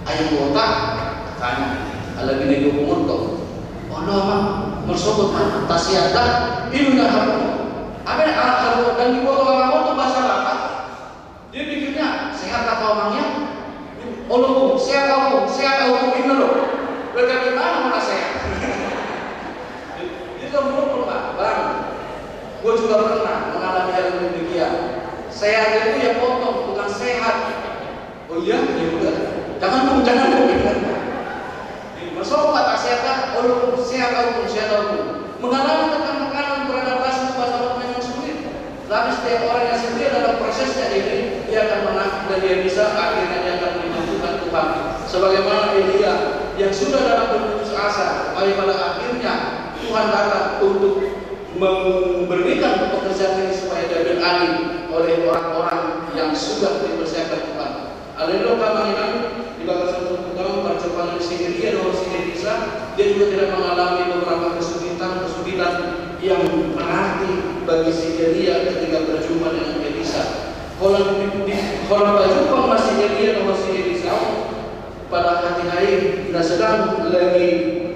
ayam botak tanya lagi nego umur tuh mah mersokot mah tasiada ilunya harum apa harum dan di foto orang itu bahasa Batak. Dia pikirnya sehat apa omangnya sehat aku ini loh bagaimana mana sehat. Itu menurut bang, gue juga pernah mengalami hal yang demikian. Sehat itu ya potong, bukan sehat. Oh iya, ya udah. Jangan Bersobat tak sehat, sehat aku. Mengalami tekanan beradaptasi bahasa Batak yang sulit. Tapi setiap orang yang sendiri dalam prosesnya ini, dia akan menang dan dia bisa akhirnya dia akan menentukan Tuhan. Sebagaimana Elia yang sudah dalam berputus asa, tapi pada akhirnya Tuhan datang untuk memberikan pekerjaan ini supaya dia beralih oleh orang-orang yang sudah dipersiapkan Tuhan. Alhamdulillah kami di bakal satu tahun percobaan Syria dan Syria dia juga tidak mengalami beberapa kesulitan yang berarti bagi Syria ketika berjumpa dengan Elisa. Kalau berjumpa masih Syria dan Syria pada hati-hati tidak sedang lagi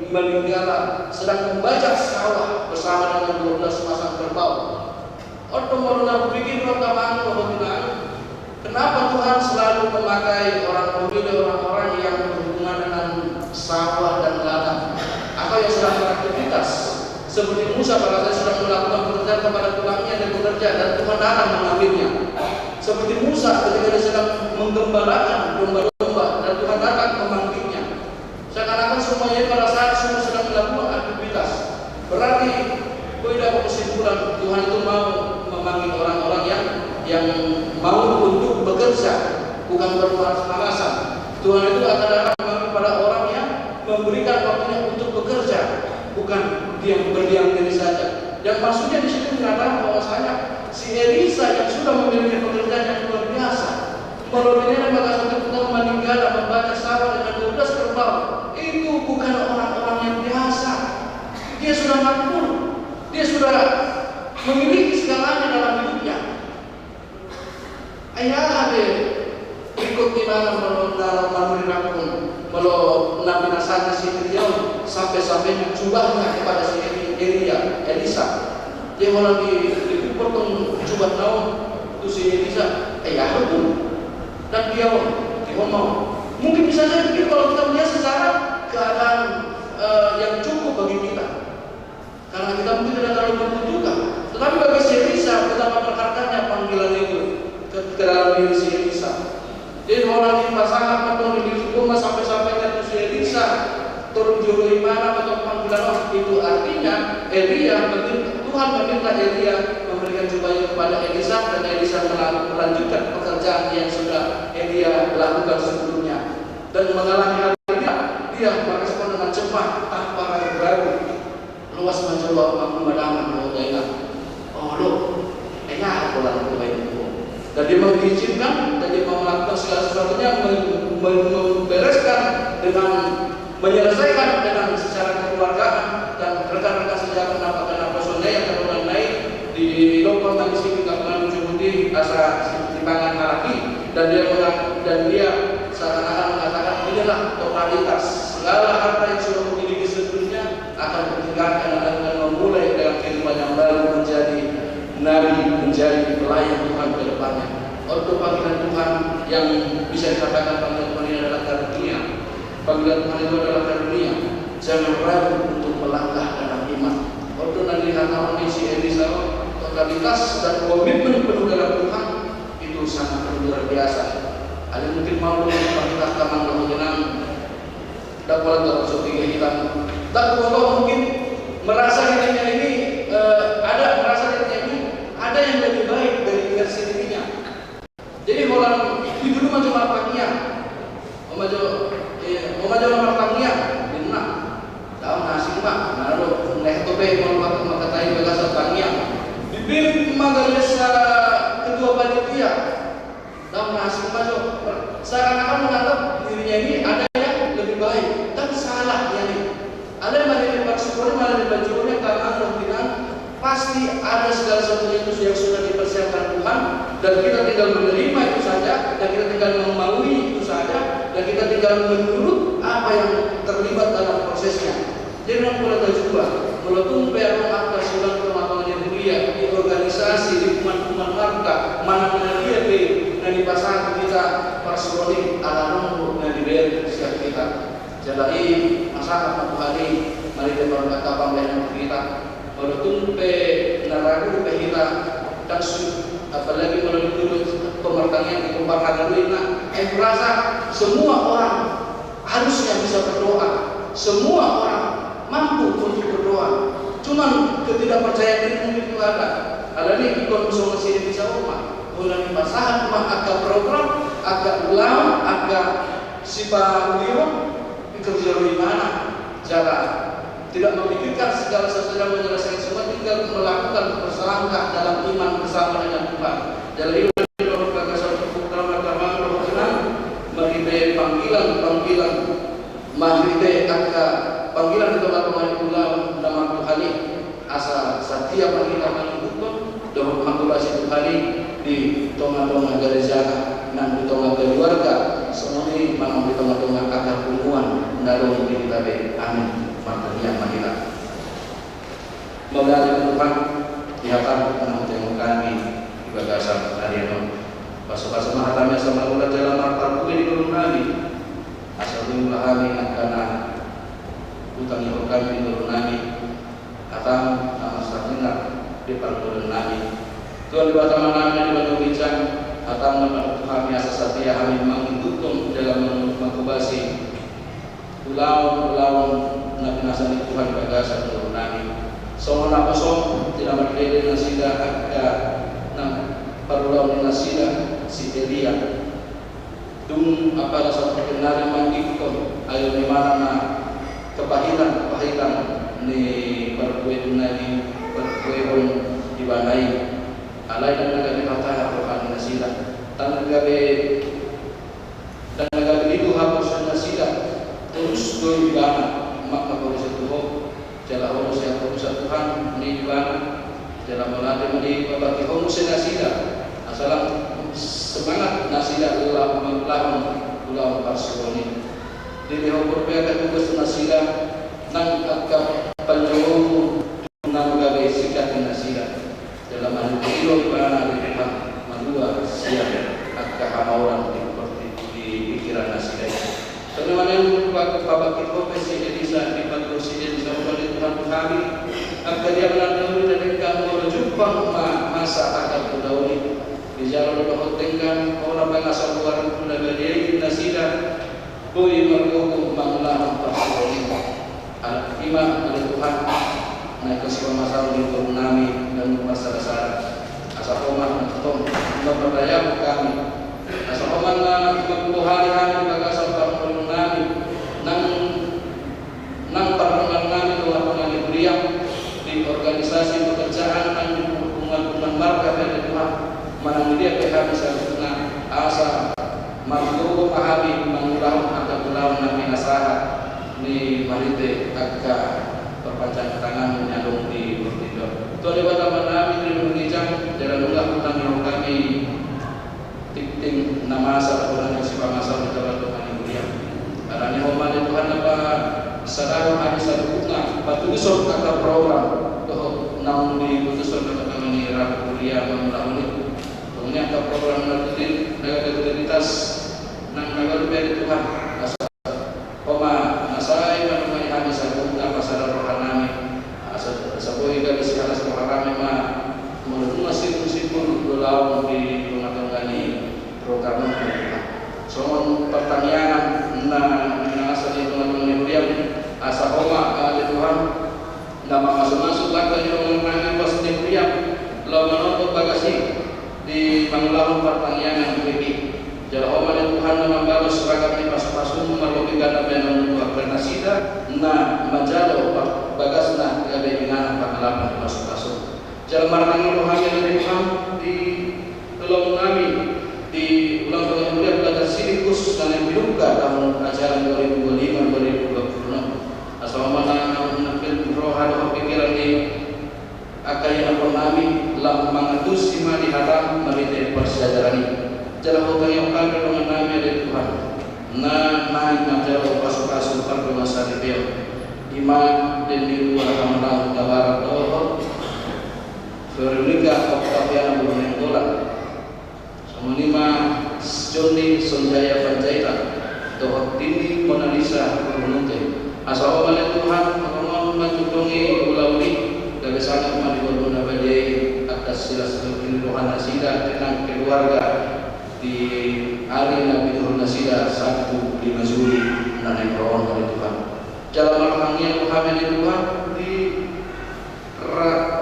meninggal, sedang membajak sawah bersama dengan 12 pasang kerbau. Orang bikin perkataan kenapa Tuhan selalu memakai orang-orang yang berhubungan dengan sawah dan ladang atau yang sedang beraktivitas seperti Musa pada saat sedang melakukan pekerjaan kepada Tuhannya dan bekerja dan Tuhan datang mengambilnya. Seperti Musa ketika dia sedang menggembalakan domba-domba dan Tuhan datang memanggilnya. Seakan-akan semuanya pada saat semua sedang melakukan aktivitas. Berarti dapat kesimpulan Tuhan itu mau memanggil orang-orang yang mau untuk bekerja, bukan bermalas-malasan. Tuhan itu akan datang kepada orang yang memberikan waktunya untuk bekerja, bukan berdiam diri saja. Yang maksudnya di situ mengatakan bahwasanya si Elisa yang sudah memiliki pekerjaan yang luar biasa, Melodinya maka satu kita meninggal membaca sawah dengan 12 kerbau. Itu bukan orang-orang yang biasa. Dia sudah makmur. Dia sudah memiliki segalanya dalam hidupnya. Ayah ada ikut di mana melalui rakun, melalui nabi nasanya si beliau sampai-sampainya jubahnya kepada si Elisa. Dia mau dipotong jubah naum itu si Elisa. Ayah pun dan dia mau. Mungkin bisa saja begitu kalau kita melihat secara keadaan yang cukup bagi kita. Karena kita mungkin tidak terlalu membutuhkan. Tetapi bagi si Elisa, betapa berharganya panggilan itu ke dalam diri si Elisa. Dia orang yang pasangan atau di rumah sampai-sampainya itu si Elisa turun juru mana atau panggilan Allah. Itu artinya Tuhan meminta Elia memberikan jubahnya kepada Elisa dan Elisa melanjutkan pekerjaan yang sudah Elia lakukan sebelumnya dan mengalami hal dia merespon dengan cepat tanpa ragu-ragu. Luas mencoba memadaman mengenai lo enak pulang ke itu dan dia mengizinkan dan dia melakukan segala sesuatunya membereskan dengan menyelesaikan dengan secara kekeluargaan dan rekan-rekan sejawat dan personel yang terlalu naik di lokal dan di kalangan mencukupi asa timbangan lagi dan dia seakan-akan mengatakan inilah totalitas segala harta yang sudah memiliki sebelumnya akan ditinggalkan dan akan memulai dalam kehidupan yang baru menjadi nabi, menjadi pelayan Tuhan ke depannya. Untuk panggilan Tuhan yang bisa dikatakan panggilan Tuhan ini adalah karunia. Panggilan Tuhan itu adalah karunia. Jangan ragu untuk melangkah dalam iman. Waktu nanti kata si Elisa totalitas dan komitmen penuh dalam Tuhan itu sangat luar biasa. Ada mungkin mau kita taman kemungkinan dapat termasuk tiga hitam. Tak kalau mungkin merasa dirinya ini ada yang lebih baik dari versi dirinya. Jadi orang itu dulu macam apa maju martangnya benar tahu nasi pak lalu naik tope mau makatai bekas tangnya dipilih majelis kedua panitia tahu nasi maju seakan-akan menganggap dirinya ini ada yang lebih baik tapi salah ya nih ada yang malah bersyukur malah dibajunya karena kemungkinan pasti ada segala sesuatu yang sudah dipersiapkan Tuhan dan kita tinggal menerima itu saja dan kita tinggal memahami itu saja dan kita tinggal menurut apa yang terlibat dalam prosesnya. Jadi orang boleh juga melakukan perang atas sudah kematangan dunia di organisasi di kuman-kuman marka mana dia dan di pasar kita persoalan ala nombor dan diberi siap kita. Jadi masyarakat hari mari kita berkata pembelajaran kita walaupun naragu kita dan apalagi melalui pemerintahnya di pembahasan ini, merasa semua orang harusnya bisa berdoa, semua orang mampu untuk berdoa. Cuman ketidakpercayaan diri mungkin itu ada. Ada nih ikut masih bisa rumah, mulai pasangan rumah agak program, agak ulang, agak sifat beliau bekerja di mana cara tidak memikirkan segala sesuatu yang menyelesaikan semua, tinggal melakukan berselangkah dalam iman bersama dengan Tuhan. Jadi kalau kita satu program agama berkenan, mengikuti panggilan, mengikuti panggilan itu agama ulang nama Tuhan asa setiap panggilan hukum dalam manggulasi Tuhan di tengah-tengah gereja dan di tengah keluarga semuanya memang di tengah-tengah akar hubungan dalam diri kita. Amin. Yang mahina mengajar Tuhan dihatam dengan tengok kami di bagasan harian pasal-pasal mahatamnya sama ulat jalan martar kue di dalam kami asal tinggal kami karena utang yang kami di dalam kami hatam nama sahaja di dalam kami Tuhan di bawah kami di bawah bincang hatam nama kami asal setia kami mengikutum dalam mengkubasi ulang nabi nasani Tuhan bagasan turun nabi. Soalnya kosong tidak berdiri nasida ada perluan nasida si Elia. Dung apa rasa perkenali mangikon ayo di mana kepahitan ni perkuin nabi perkuin dibanai. Alai dan negara kata Tuhan nasida. Tanah gabe Susu ibana makna korisa Tuhan jala homo siya korisa Tuhan ni ibana jala melati mani babaki homo senasida asalang semangat nasida ulang parsioni dili homo beaka tugas nasida nang agka panjong nang gawe sikat nasida dalam manilo ibana di Tuhan madua siap agka hamauran di pikiran nasida Teman-teman babaki homo senasida di patrosiden sa Tuhan kami agka dia melalui dari kamu berjumpa masa akan berdauni di jalan berhutengkan orang mengasal luar pula berdiri nasida bui merhukum manglah parsioni anak imam dari Tuhan naik ke sebuah masalah di nami dan masa dasar asal oman untuk memperdaya kami asal oman membuhari kami bagasal parsioni nami nang parsioni nami Tuhan mengambil kuliah di organisasi pekerjaan dan hubungan marga dari Tuhan mana dia PH bisa guna asa mampu memahami mengulang atau ulang nabi nasaha ni marite agka perpanjang tangan menyalung di bertiga itu lewat nama nabi di menginjang jalan ulang utang yang kami ting nama asa orang yang sifat masa di dalam Tuhan yang mulia karena hormat Tuhan apa sadar habis satu patuson atau program tuh namun diputuskan kata kami rakyat kuliah mengulang kemudian ke program lanjutin negativitas nang nagal dari Tuhan asal koma nasai menemani habis aku apa sadar rohanami asal saboi kami segala rohanami ma menurut masing-masing dolau di rumah tanggani program Tuhan soal pertanyaan asal di rumah tanggani dia asal koma dari Tuhan nama masuk-masuk lagi di rumah tanggani pasti dia lo menonton bagasi di Mangulang pertanyaan yang begini jala oman Tuhan membalas seragam di pasu-pasu melalui ganda benang karena sida na majalo bagasna gabe bingan pangalaman di pasu-pasu jala marang Tuhan yang Tuhan di tolong kami di ulang tahun mulia belajar sirikus dan yang dibuka tahun ajaran 2025-2026 asal mana nampil rohani pikiran di akayana purnami lam mangatus sima di hatam merite persejarah ini jalan hutang yang kami dengan nami dari Tuhan naik majalo pasu-pasu pardo masa di bel iman dan di luar kamarang kawarat dohor Veronica Octaviana Brunengola Samunima Johnny Sonjaya Panjaitan dohor Tini Mona Lisa Brununte asal oleh Tuhan mau mencukungi ulauli dari sana mari berguna badai atas silas kehidupan nasida tentang keluarga di hari Nabi Turun nasida 1 Juli nanti bawaan dari Tuhan jalan marahnya Tuhan dari Tuhan di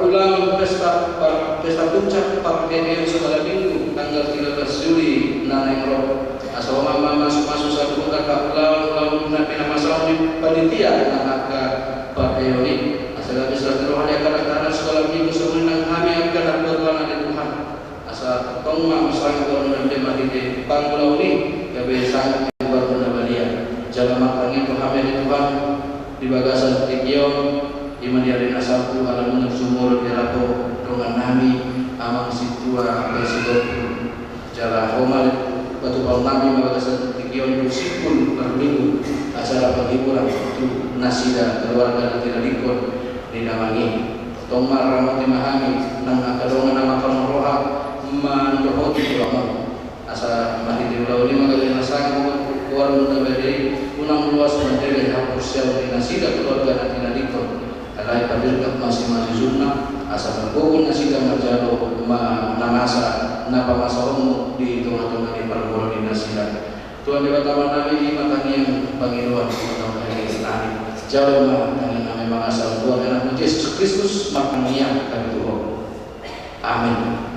ulang pesta puncak perayaan segala minggu tanggal 13 Juli nanti roh asal mama masuk satu kakak ulang Nabi nama sauni panitia anak perayaan ini asal bisa rohani akan sekolah minggu semenang kami akan berdoa dari Tuhan asal tongma sang orang dan mati panggulau ini gabe sang berdoa balia jalan makanya Tuhan dari Tuhan di bagasan tikion iman dari nasabu alam sumur dilapo dengan nami amang situa presiden jalan homal batu bau nami bagasan tikion sikul berminggu acara penghiburan itu nasida keluarga dan tidak dikon dinamani tongmar ramati mahami nang akadongan nama roha mandohoti doa asa mati di ulau lima kali nasang kuar mendabari unang luas menteri hapus sel nasida keluarga nanti nadikon alai padirkat masih sunnah asa bergugul nasida marjalo namasa napa masahomu di tengah-tengah di perguruan di nasida Tuhan di bataman nabi makanya yang pangiluan atau hari istani jauh dengan nama mengasal Tuhan dan Yesus Kristus makanya kami Tuhan amin.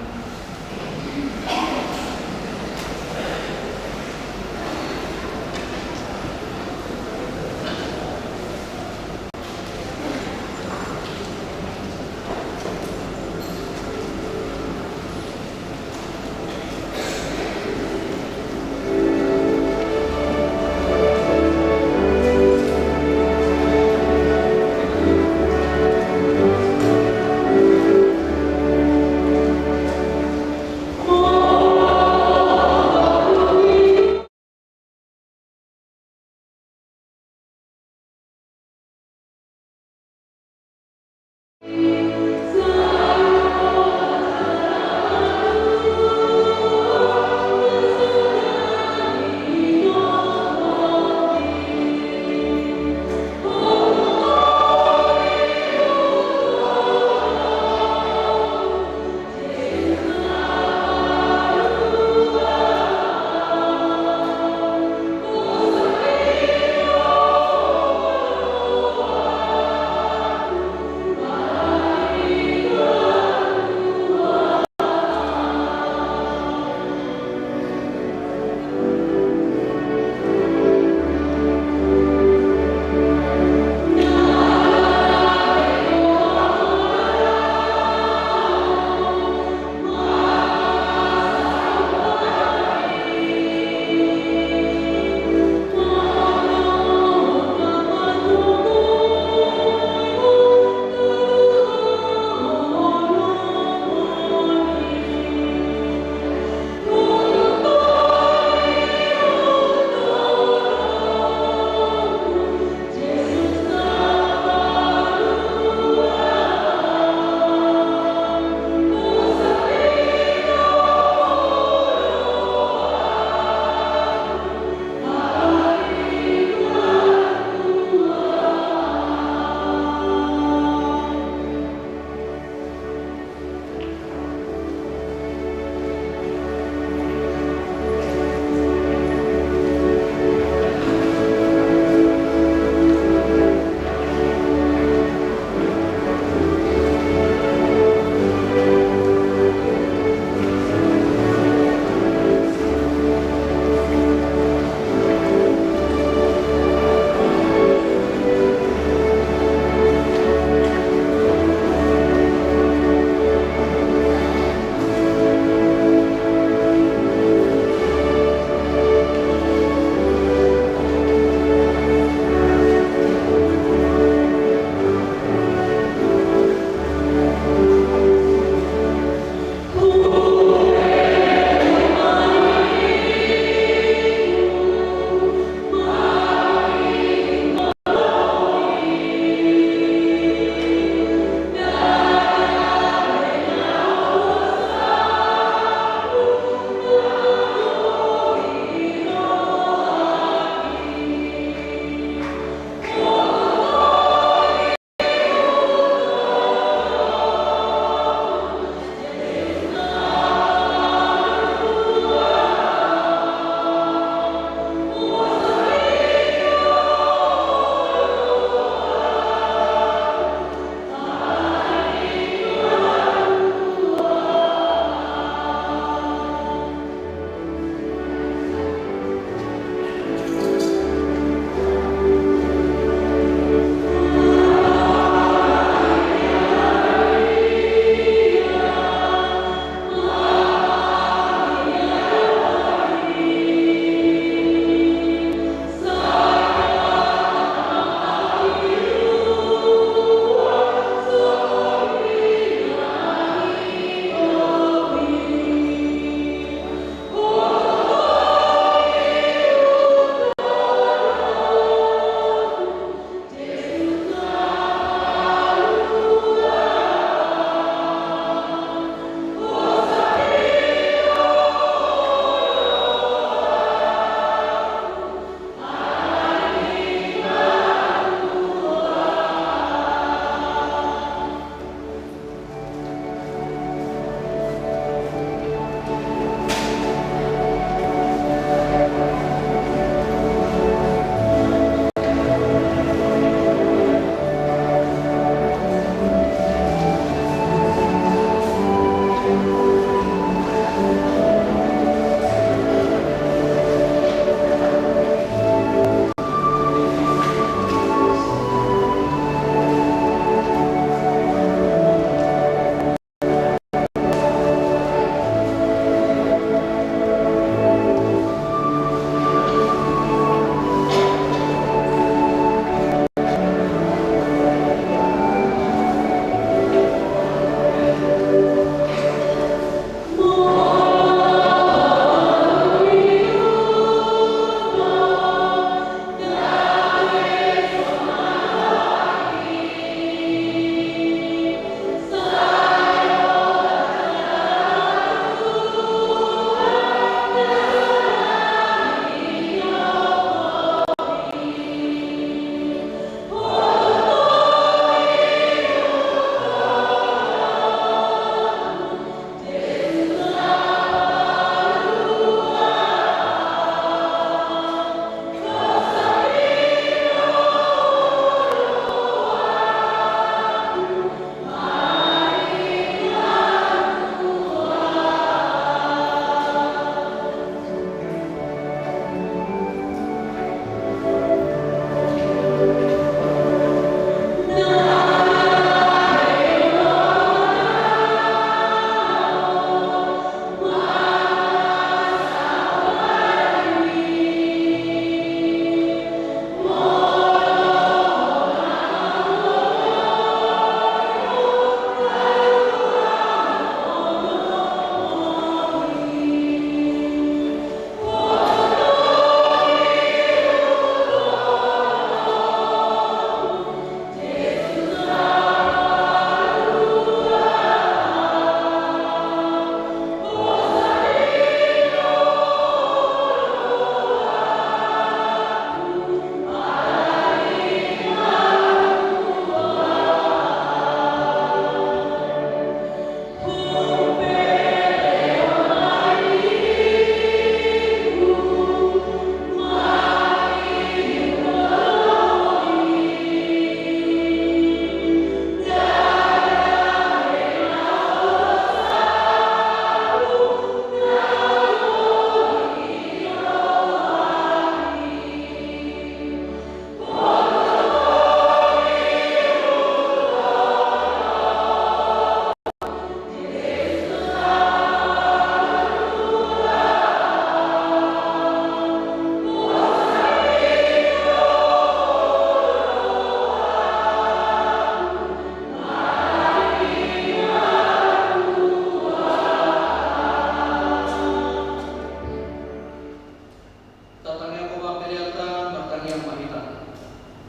batangnya ko mapiliatan, batangnya mahita.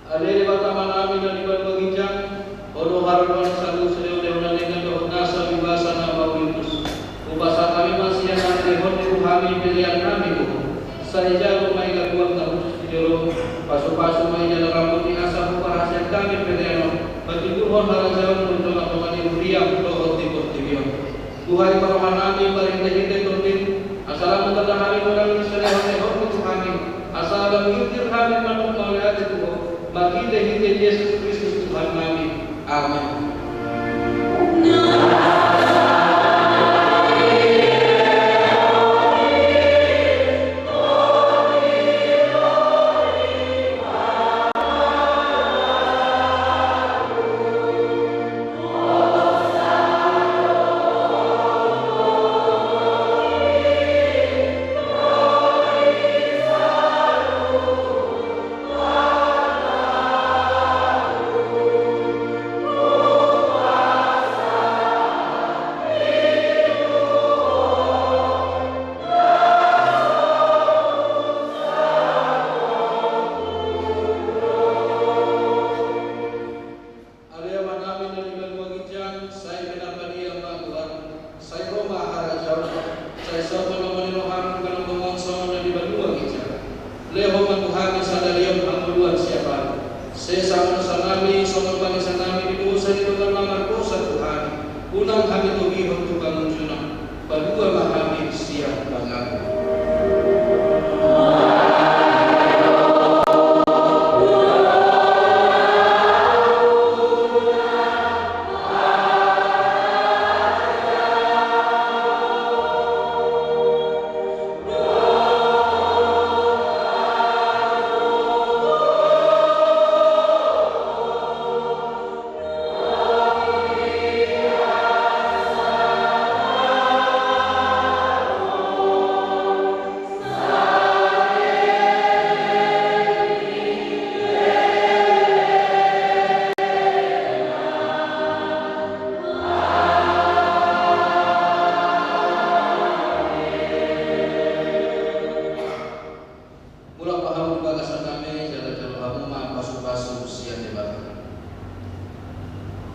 Alele batama namin na liban bagijang, odo harapan salu seleu-leu na dengan dohot nasa bibasa na bawitus. Ubasa kami masih yang rehon di ruhami pilihan kami ko. Saja rumai gaguang terus di jero, pasu-pasu mai jalan rambut di asap rahasia kami pilihan. Bagi Tuhan harajawan untuk mengomani uriam dohot di portibion. Tuhan paraman namin barintah-hintay totin. Assalamu alaikum warahmatullahi wabarakatuh. Assalamu alaikum warahmatullahi bagi dahil Yesus Kristus Tuhan kami. Amin.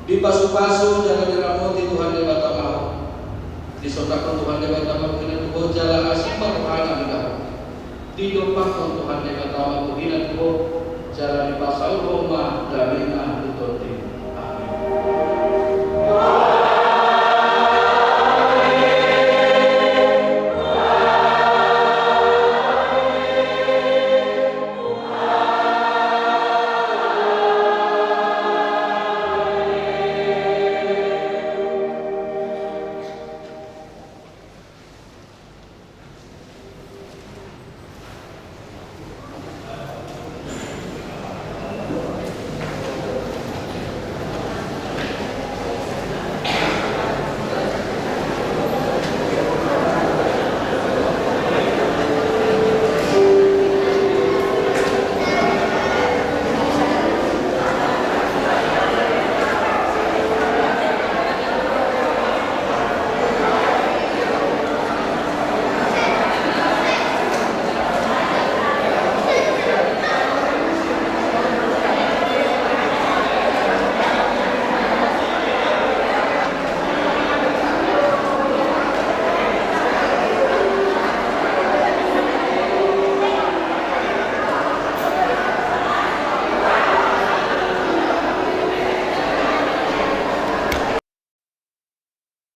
Di pasu-pasu jalan diramoti Tuhan di batamahu. Disotakan Tuhan di batamahu kini tuho jalan asimbar rohana mindahu. Di dompakkan Tuhan di batamahu kini tuho jalan di pasal Roma damina